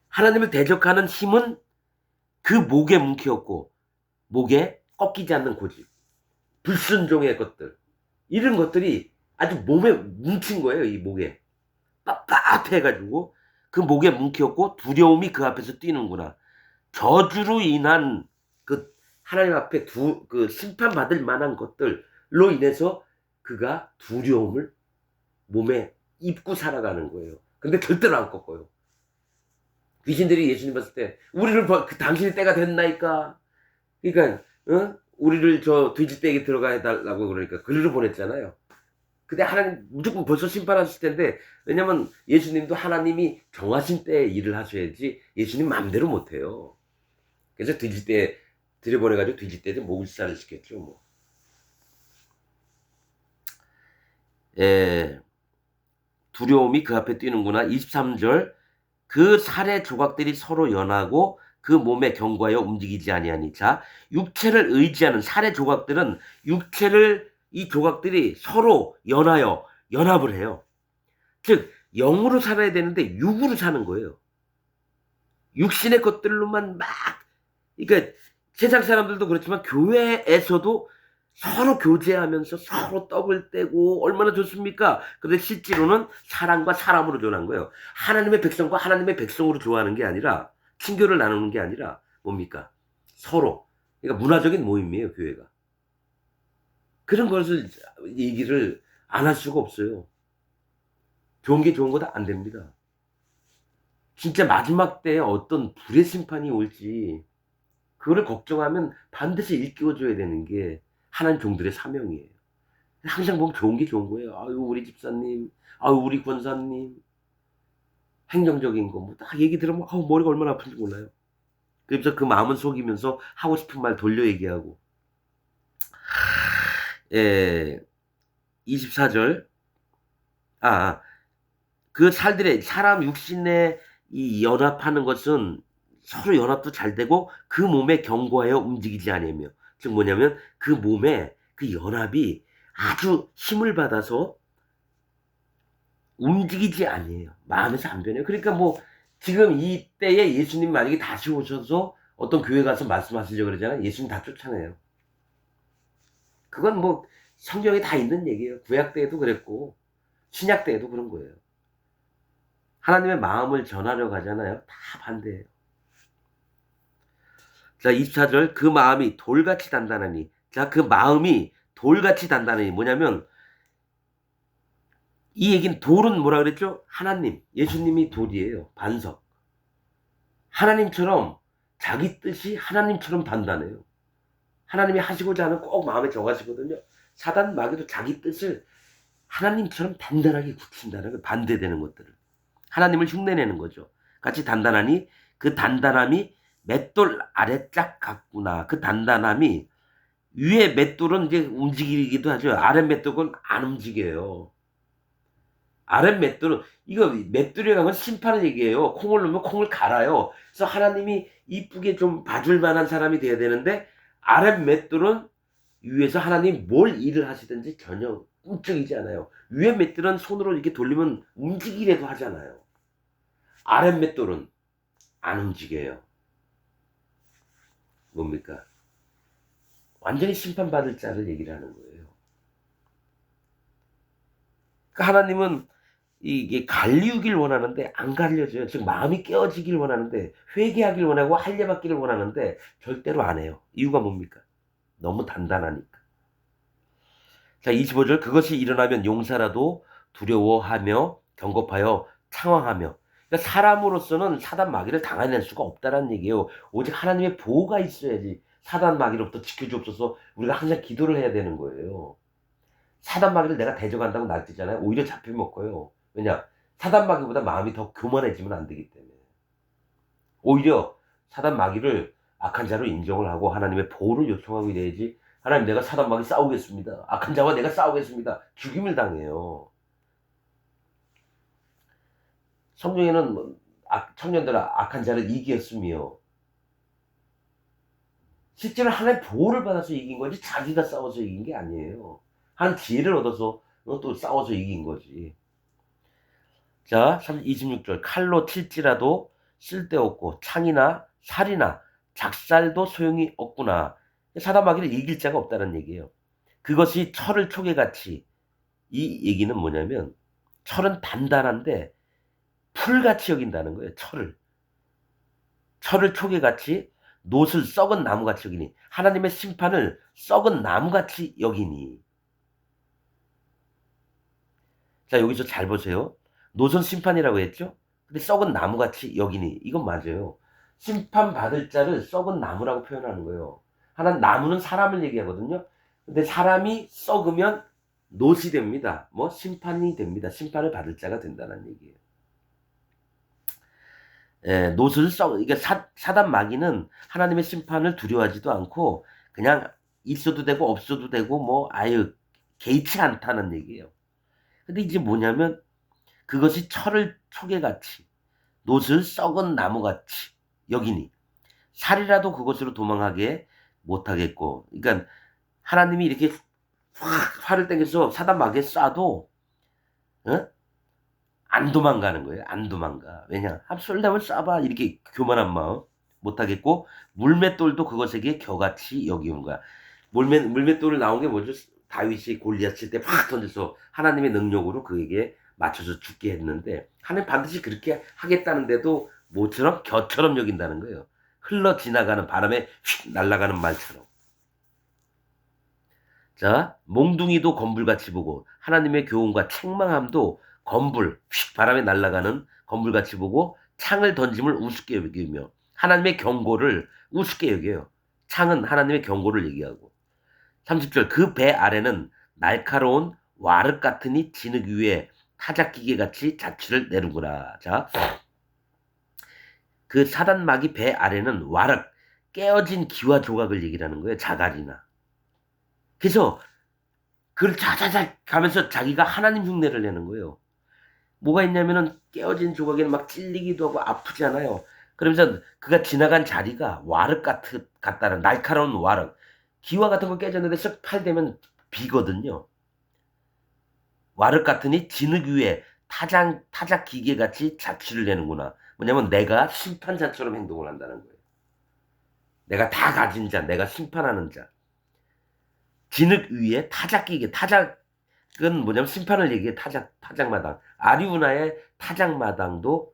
하나님을 대적하는 힘은 그 목에 뭉키었고, 목에 꺾이지 않는 고집, 불순종의 것들, 이런 것들이 아주 몸에 뭉친 거예요. 이 목에 빳빳해가지고 그 목에 뭉키었고 두려움이 그 앞에서 뛰는구나. 저주로 인한 그 하나님 앞에 그 심판받을 만한 것들로 인해서 그가 두려움을 몸에 입고 살아가는 거예요. 근데 절대로 안 꺾어요. 귀신들이 예수님 봤을 때 우리를 당신의 때가 됐나이까. 그러니까 우리를 저 돼지떼에게 들어가 해달라고 그러니까 그리로 보냈잖아요. 근데 하나님 무조건 벌써 심판하실 텐데, 왜냐면 예수님도 하나님이 정하신 때에 일을 하셔야지 예수님 마음대로 못해요. 그래서 돼지떼 들여보내가지고 돼지떼들 목을살을 시켰죠. 뭐. 두려움이 그 앞에 뛰는구나. 23절. 그 살의 조각들이 서로 연하고 그 몸에 경과하여 움직이지 아니하니. 자, 육체를 의지하는 살의 조각들은 이 조각들이 서로 연하여 연합을 해요. 즉 영으로 살아야 되는데 육으로 사는 거예요. 육신의 것들로만 막, 그러니까 세상 사람들도 그렇지만 교회에서도 서로 교제하면서 서로 떡을 떼고 얼마나 좋습니까? 근데 실제로는 사람과 사람으로 교환한 거예요. 하나님의 백성과 하나님의 백성으로 교환하는 게 아니라 친교를 나누는 게 아니라 뭡니까? 서로. 그러니까 문화적인 모임이에요, 교회가. 그런 것을 얘기를 안 할 수가 없어요. 좋은 게 좋은 거다 안 됩니다. 진짜 마지막 때에 어떤 불의 심판이 올지 그거를 걱정하면 반드시 일깨워줘야 되는 게 하나님 종들의 사명이에요. 항상 보면 좋은 게 좋은 거예요. 아유 우리 집사님, 아유 우리 권사님, 행정적인 거 뭐 딱 얘기 들으면 아우 머리가 얼마나 아픈지 몰라요. 그래서 그 마음은 속이면서 하고 싶은 말 돌려 얘기하고. 예, 24절. 그 살들의 사람 육신에 이 연합하는 것은 서로 연합도 잘 되고 그 몸에 견고하여 움직이지 아니하며 즉 뭐냐면 그 몸에 그 연합이 아주 힘을 받아서 움직이지 아니에요. 마음에서 안 변해요. 그러니까 뭐 지금 이때에 예수님 만약에 다시 오셔서 어떤 교회 가서 말씀하시려고 그러잖아요. 예수님 다 쫓아내요. 그건 뭐 성경에 다 있는 얘기예요. 구약 때에도 그랬고 신약 때에도 그런 거예요. 하나님의 마음을 전하려고 하잖아요. 다 반대예요. 자, 24절 그 마음이 돌같이 단단하니. 자, 그 마음이 돌같이 단단하니 뭐냐면 이 얘기는 돌은 뭐라 그랬죠? 하나님, 예수님이 돌이에요. 반석. 하나님처럼 자기 뜻이 하나님처럼 단단해요. 하나님이 하시고자 하는 꼭 마음에 정하시거든요. 사단 마귀도 자기 뜻을 하나님처럼 단단하게 굳힌다는 거 반대되는 것들을. 하나님을 흉내내는 거죠. 같이 단단하니 그 단단함이 맷돌 아래 짝 같구나. 그 단단함이 위에 맷돌은 이제 움직이기도 하죠. 아래 맷돌은 안 움직여요. 아래 맷돌은 이거 맷돌이라는 건 심판을 얘기해요. 콩을 넣으면 콩을 갈아요. 그래서 하나님이 이쁘게 좀 봐줄 만한 사람이 돼야 되는데 아래 맷돌은 위에서 하나님 뭘 일을 하시든지 전혀 꿈쩍이지 않아요. 위에 맷돌은 손으로 이렇게 돌리면 움직이려도 하잖아요. 아래 맷돌은 안 움직여요. 뭡니까? 완전히 심판받을 자를 얘기를 하는 거예요. 그러니까 하나님은 이게 갈리우길 원하는데 안 갈려져요. 즉 마음이 깨어지길 원하는데 회개하길 원하고 할례받기를 원하는데 절대로 안 해요. 이유가 뭡니까? 너무 단단하니까. 자, 25절 그것이 일어나면 용사라도 두려워하며 경겁하여 창황하며. 그러니까 사람으로서는 사단 마귀를 당해낼 수가 없다는 얘기예요. 오직 하나님의 보호가 있어야지 사단 마귀로부터 지켜주옵소서 우리가 항상 기도를 해야 되는 거예요. 사단 마귀를 내가 대적한다고 날뛰잖아요. 오히려 잡혀먹고요. 왜냐? 사단 마귀보다 마음이 더 교만해지면 안 되기 때문에. 오히려 사단 마귀를 악한 자로 인정을 하고 하나님의 보호를 요청하고 이래야지. 하나님 내가 사단 마귀 싸우겠습니다. 악한 자와 내가 싸우겠습니다. 죽임을 당해요. 성경에는 뭐 청년들아 악한 자를 이기었으며 실제로 하나님의 보호를 받아서 이긴 거지 자기가 싸워서 이긴 게 아니에요. 한 지혜를 얻어서 또 싸워서 이긴 거지. 자, 26절 칼로 칠지라도 쓸데없고 창이나 살이나 작살도 소용이 없구나. 사단 마귀를 이길 자가 없다는 얘기예요. 그것이 철을 초계같이 이 얘기는 뭐냐면 철은 단단한데 풀같이 여긴다는 거예요. 철을 초계같이 놋을 썩은 나무같이 여기니 하나님의 심판을 썩은 나무같이 여기니. 자, 여기서 잘 보세요. 노선 심판이라고 했죠? 근데 썩은 나무같이 여기니. 이건 맞아요. 심판받을 자를 썩은 나무라고 표현하는 거예요. 하나는 나무는 사람을 얘기하거든요. 근데 사람이 썩으면 놋이 됩니다. 뭐 심판이 됩니다. 심판을 받을 자가 된다는 얘기예요. 예, 놋을 그러니까 사단 마귀는 하나님의 심판을 두려워하지도 않고 그냥 있어도 되고 없어도 되고 뭐 아유 개의치 않다는 얘기예요. 근데 이제 뭐냐면 그것이 철을 초계같이 놋을 썩은 나무같이 여기니 살이라도 그것으로 도망하게 못하겠고. 그러니까 하나님이 이렇게 확 화를 땡겨서 사단 마귀에 쏴도 어? 안 도망가는 거예요. 안 도망가. 왜냐? 쏠려면 쏴봐. 이렇게 교만한 마음 못하겠고 물맷돌도 그것에게 겨같이 여기는 거야. 물맷돌을 나온 게 뭐죠? 다윗이 골리앗 칠 때 팍 던져서 하나님의 능력으로 그에게 맞춰서 죽게 했는데 하나님 반드시 그렇게 하겠다는데도 모처럼 겨처럼 여긴다는 거예요. 흘러 지나가는 바람에 휙 날아가는 말처럼. 자, 몽둥이도 건불같이 보고 하나님의 교훈과 책망함도 건불, 휙 바람에 날아가는 건불같이 보고 창을 던짐을 우습게 여기며 하나님의 경고를 우습게 여겨요. 창은 하나님의 경고를 얘기하고. 30절 그 배 아래는 날카로운 와륵 같으니 진흙 위에 타작기계같이 자취를 내는구나. 자, 그 사단마귀 배 아래는 와륵, 깨어진 기와 조각을 얘기하는 거예요. 자갈이나. 그래서 그걸 자자자 가면서 자기가 하나님 흉내를 내는 거예요. 뭐가 있냐면은 깨어진 조각에는 막 찔리기도 하고 아프잖아요. 그러면서 그가 지나간 자리가 와륵 같다는 날카로운 와륵. 기와 같은 거 깨졌는데 쓱 팔대면 비거든요. 와륵 같으니 진흙 위에 타작 기계같이 자취를 내는구나. 뭐냐면 내가 심판자처럼 행동을 한다는 거예요. 내가 다 가진 자, 내가 심판하는 자. 진흙 위에 타작 기계, 타작은 뭐냐면 심판을 얘기해. 타작마당. 아리우나의 타작마당도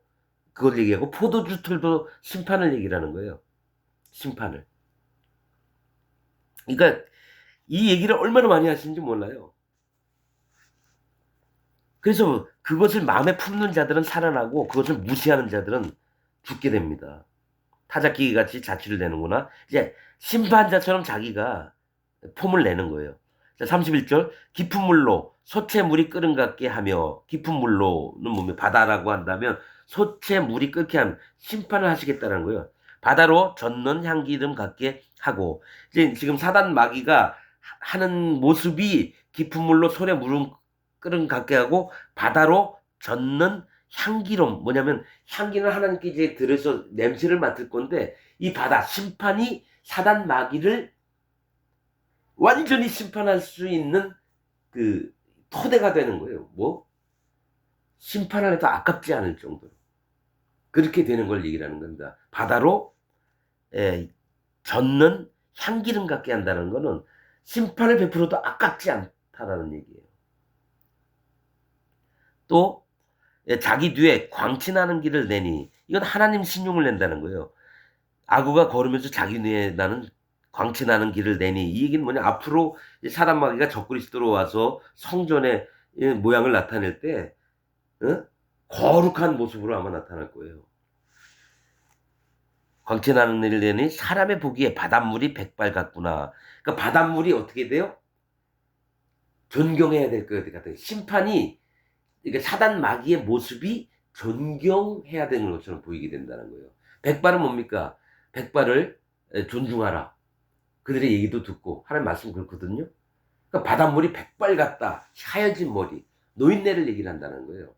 그걸 얘기하고 포도주 틀도 심판을 얘기하는 거예요. 심판을. 그러니까 이 얘기를 얼마나 많이 하시는지 몰라요. 그래서 그것을 마음에 품는 자들은 살아나고 그것을 무시하는 자들은 죽게 됩니다. 타작기계 같이 자취를 내는구나. 이제 심판자처럼 자기가 폼을 내는 거예요. 자, 31절 깊은 물로 솥에 물이 끓은 같게 하며 깊은 물로는 뭐면 바다라고 한다면 솥에 물이 끓게 하면 심판을 하시겠다는 거예요. 바다로 젓는 향기름 같게 하고 이제 지금 사단 마귀가 하는 모습이 깊은 물로 솥에 물은 끓은 같게 하고 바다로 젓는 향기름 뭐냐면 향기는 하나님께 이제 들어서 냄새를 맡을 건데 이 바다 심판이 사단 마귀를 완전히 심판할 수 있는 그 토대가 되는 거예요. 뭐 심판을 해도 아깝지 않을 정도로 그렇게 되는 걸 얘기하는 겁니다. 바다로 젓는 향기름 같게 한다는 거는 심판을 베풀어도 아깝지 않다라는 얘기예요. 또 자기 뒤에 광친하는 길을 내니 이건 하나님 신용을 낸다는 거예요. 아구가 걸으면서 자기 뒤에 나는 광친하는 길을 내니 이 얘기는 뭐냐 앞으로 사단 마귀가 적그리스도로 와서 성전의 모양을 나타낼 때 거룩한 모습으로 아마 나타날 거예요. 광친하는 일을 내니 사람의 보기에 바닷물이 백발 같구나. 그러니까 바닷물이 어떻게 돼요? 존경해야 될 것 같아요. 심판이 그러니까 사단 마귀의 모습이 존경해야 되는 것처럼 보이게 된다는 거예요. 백발은 뭡니까? 백발을 존중하라. 그들의 얘기도 듣고 하나님 말씀 그렇거든요. 그러니까 바닷물이 백발 같다. 하여진 머리. 노인네를 얘기를 한다는 거예요.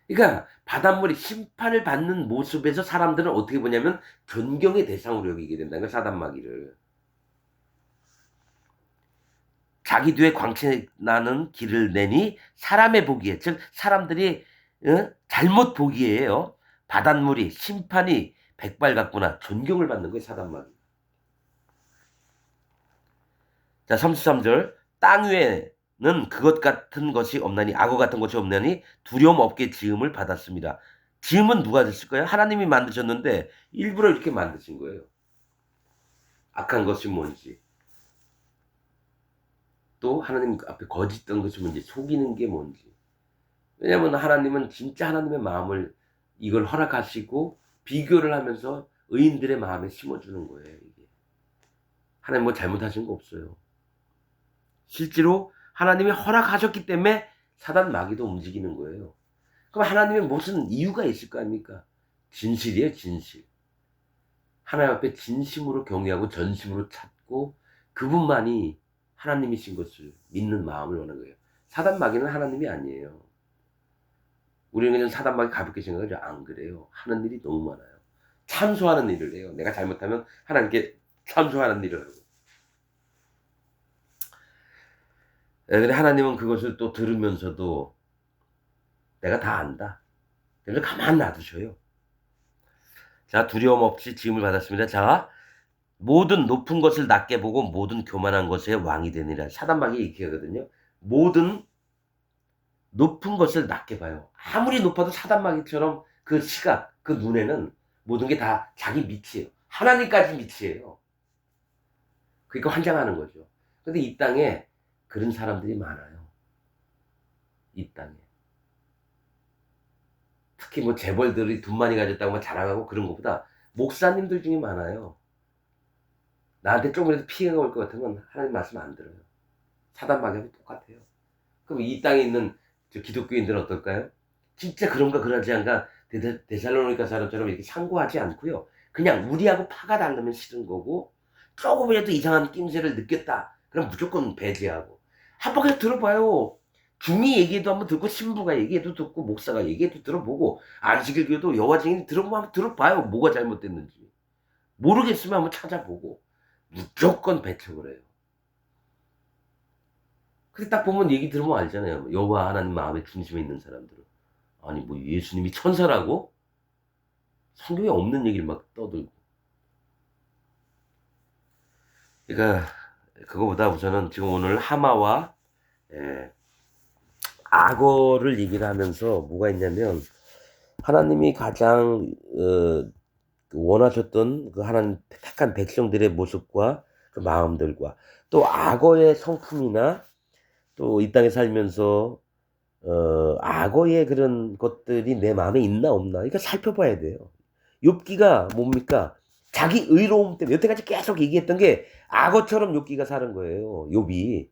그러니까 바닷물이 심판을 받는 모습에서 사람들은 어떻게 보냐면 존경의 대상으로 여기게 된다는 거예요. 사단 마귀를. 자기 뒤에 광채 나는 길을 내니 사람의 보기에 즉 사람들이 잘못 보기에요. 바닷물이 심판이 백발 같구나. 존경을 받는 거예요. 사단 마귀. 자 33절 땅 위에는 그것 같은 것이 없나니 악어 같은 것이 없나니 두려움 없게 지음을 받았습니다. 지음은 누가 됐을까요? 하나님이 만드셨는데 일부러 이렇게 만드신 거예요. 악한 것이 뭔지 또 하나님 앞에 거짓된 것이 뭔지 속이는 게 뭔지 왜냐하면 하나님은 진짜 하나님의 마음을 이걸 허락하시고 비교를 하면서 의인들의 마음에 심어주는 거예요. 이게. 하나님 뭐 잘못하신 거 없어요. 실제로 하나님이 허락하셨기 때문에 사단 마귀도 움직이는 거예요. 그럼 하나님의 무슨 이유가 있을 거 아닙니까? 진실이에요, 진실. 하나님 앞에 진심으로 경외하고 전심으로 찾고 그분만이 하나님이신 것을 믿는 마음을 원하는 거예요. 사단 마귀는 하나님이 아니에요. 우리는 그냥 사단 마귀 가볍게 생각하죠. 안 그래요. 하는 일이 너무 많아요. 참소하는 일을 해요. 내가 잘못하면 하나님께 참소하는 일을 하고. 근데 하나님은 그것을 또 들으면서도 내가 다 안다. 그래서 가만 놔두셔요. 자, 두려움 없이 지음을 받았습니다. 자, 모든 높은 것을 낮게 보고 모든 교만한 것의 왕이 되니라. 사단마귀 이렇게 하거든요. 모든 높은 것을 낮게 봐요. 아무리 높아도 사단마귀처럼 그 시각, 그 눈에는 모든 게 다 자기 밑이에요. 하나님까지 밑이에요. 그러니까 환장하는 거죠. 근데 이 땅에 그런 사람들이 많아요. 이 땅에. 특히 뭐 재벌들이 돈 많이 가졌다고 막 자랑하고 그런 것보다 목사님들 중에 많아요. 나한테 조금이라도 피해가 올 것 같으면 하나님 말씀 안 들어요. 사단마귀하고 똑같아요. 그럼 이 땅에 있는 저 기독교인들은 어떨까요? 진짜 그런가 그러지 않가 데살로니가 사람처럼 이렇게 상고하지 않고요. 그냥 우리하고 파가 다르면 싫은 거고 조금이라도 이상한 낌새를 느꼈다. 그럼 무조건 배제하고. 한 번까지 들어봐요. 중이 얘기도 한번 듣고 신부가 얘기해도 듣고 목사가 얘기해도 들어보고 안식일 교도 여와 증인 들어보면 한번 들어봐요. 뭐가 잘못됐는지. 모르겠으면 한번 찾아보고 무조건 배척을 해요. 근데 딱 보면 얘기 들으면 알잖아요. 여호와 하나님 마음의 중심에 있는 사람들은. 아니 뭐 예수님이 천사라고? 성경에 없는 얘기를 막 떠들고. 그러니까 그거보다 우선은 지금 오늘 하마와 예, 악어를 얘기를 하면서 뭐가 있냐면 하나님이 가장 원하셨던 그 하나님 택한 백성들의 모습과 그 마음들과 또 악어의 성품이나 또 이 땅에 살면서 악어의 그런 것들이 내 마음에 있나 없나 이거 살펴봐야 돼요. 욥기가 뭡니까? 자기 의로움 때문에 여태까지 계속 얘기했던 게 악어처럼 욥기가 사는 거예요. 욥이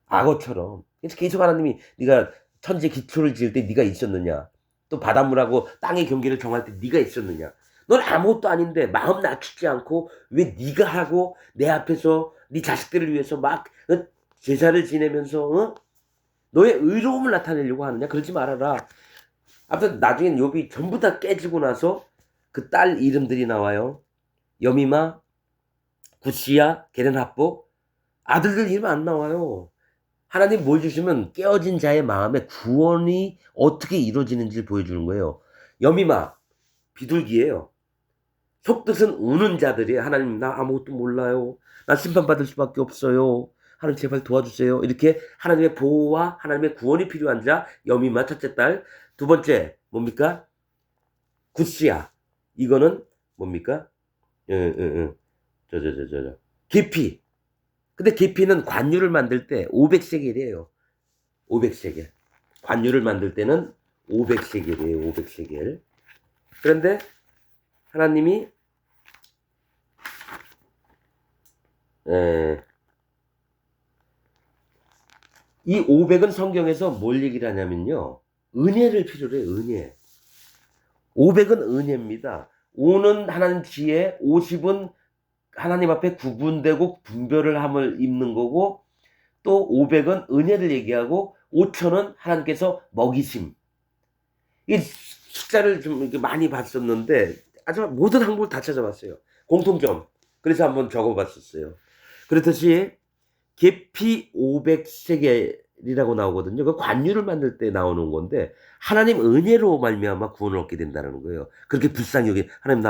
악어처럼. 그래서 계속 하나님이 네가 천지에 기초를 지을 때 네가 있었느냐? 또 바닷물하고 땅의 경계를 정할 때 네가 있었느냐? 넌 아무것도 아닌데 마음 낮추지 않고 왜 네가 하고 내 앞에서 네 자식들을 위해서 막 제사를 지내면서 너의 의로움을 나타내려고 하느냐? 그러지 말아라. 아무튼 나중엔 욥이 전부 다 깨지고 나서 그 딸 이름들이 나와요. 여미마, 구시야, 게렌합보 아들들 이름 안 나와요. 하나님 뭘 주시면 깨어진 자의 마음에 구원이 어떻게 이루어지는지를 보여주는 거예요. 여미마 비둘기예요. 속뜻은 우는 자들이에요. 하나님 나 아무것도 몰라요. 나 심판받을 수밖에 없어요. 하나님 제발 도와주세요. 이렇게 하나님의 보호와 하나님의 구원이 필요한 자 여미마 첫째 딸. 두 번째 뭡니까? 굿시야. 이거는 뭡니까? 계피. 근데 계피는 관유를 만들 때 500세겔이에요. 500세겔. 관유를 만들 때는 500세겔이에요. 500세겔. 그런데 하나님이 이 500은 성경에서 뭘 얘기를 하냐면요. 은혜를 필요로 해요. 은혜. 500은 은혜입니다. 5는 하나님 지혜, 50은 하나님 앞에 구분되고 분별을 함을 입는 거고 또 500은 은혜를 얘기하고 5천은 하나님께서 먹이심. 이 숫자를 좀 이렇게 많이 봤었는데 아주 모든 항목을 다 찾아봤어요. 공통점. 그래서 한번 적어봤었어요. 그렇듯이 계피 500세겔이라고 나오거든요. 그 관유를 만들 때 나오는 건데 하나님 은혜로 말미암아 구원을 얻게 된다는 거예요. 그렇게 불쌍히 여기 하나님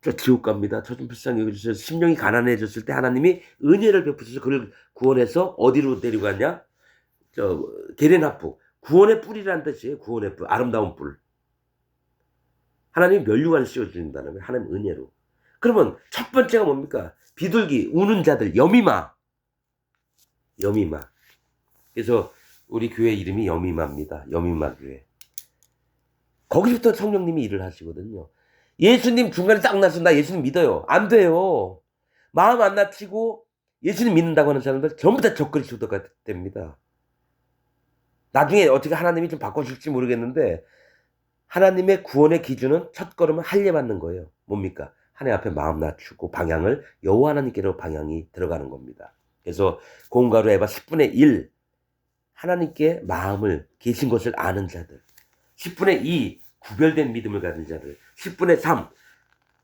저 지옥 갑니다. 저 좀 불쌍히 여겨주세요. 심령이 가난해졌을 때 하나님이 은혜를 베푸셔서 그를 구원해서 어디로 데려갔냐? 저 게레나프 구원의 뿔이라는 뜻이에요. 구원의 뿔, 아름다운 뿔. 하나님이 면류관을 씌워주신다는 거예요. 하나님 은혜로. 그러면 첫 번째가 뭡니까? 비둘기, 우는 자들, 여미마. 여미마. 그래서 우리 교회 이름이 여미마입니다. 여미마 교회. 거기부터 성령님이 일을 하시거든요. 예수님 중간에 딱 나서 나 예수님 믿어요. 안 돼요. 마음 안 낮추고 예수님 믿는다고 하는 사람들 전부 다 적그리스도가 됩니다. 나중에 어떻게 하나님이 좀 바꿔줄지 모르겠는데 하나님의 구원의 기준은 첫걸음은 할례받는 거예요. 뭡니까? 하나님 앞에 마음 낮추고 방향을 여호와 하나님께로 방향이 들어가는 겁니다. 그래서 공가로 에바 10분의 1 하나님께 마음을 계신 것을 아는 자들 10분의 2 구별된 믿음을 가진 자들 10분의 3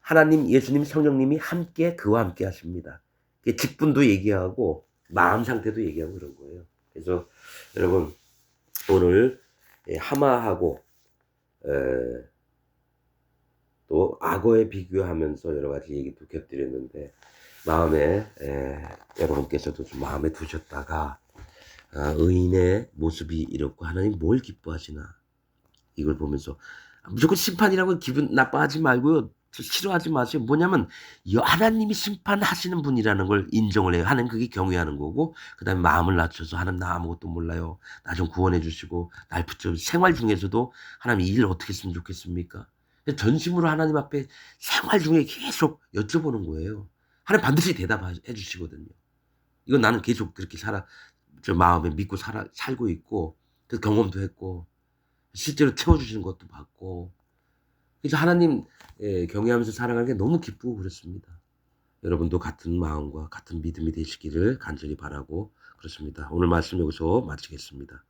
하나님 예수님 성령님이 함께 그와 함께 하십니다. 직분도 얘기하고 마음 상태도 얘기하고 그런 거예요. 그래서 여러분 오늘 하마하고 또 악어에 비교하면서 여러 가지 얘기도 곁들였는데 마음에 여러분께서도 좀 마음에 두셨다가 의인의 모습이 이렇고 하나님 뭘 기뻐하시나 이걸 보면서 무조건 심판이라고 기분 나빠하지 말고요. 싫어하지 마세요. 뭐냐면 하나님이 심판하시는 분이라는 걸 인정을 해요. 하나님 그게 경외하는 거고 그다음에 마음을 낮춰서 "하나님 나 아무것도 몰라요. 나 좀 구원해 주시고 날 붙여" 생활 중에서도 "하나님 이 일 어떻게 했으면 좋겠습니까?" 전심으로 하나님 앞에 생활 중에 계속 여쭤보는 거예요. 하나님 반드시 대답해 주시거든요. 이건 나는 계속 그렇게 마음에 믿고 살고 있고 그 경험도 했고 실제로 채워 주시는 것도 봤고 그래서 하나님 경외하면서 살아가는 게 너무 기쁘고 그렇습니다. 여러분도 같은 마음과 같은 믿음이 되시기를 간절히 바라고 그렇습니다. 오늘 말씀 여기서 마치겠습니다.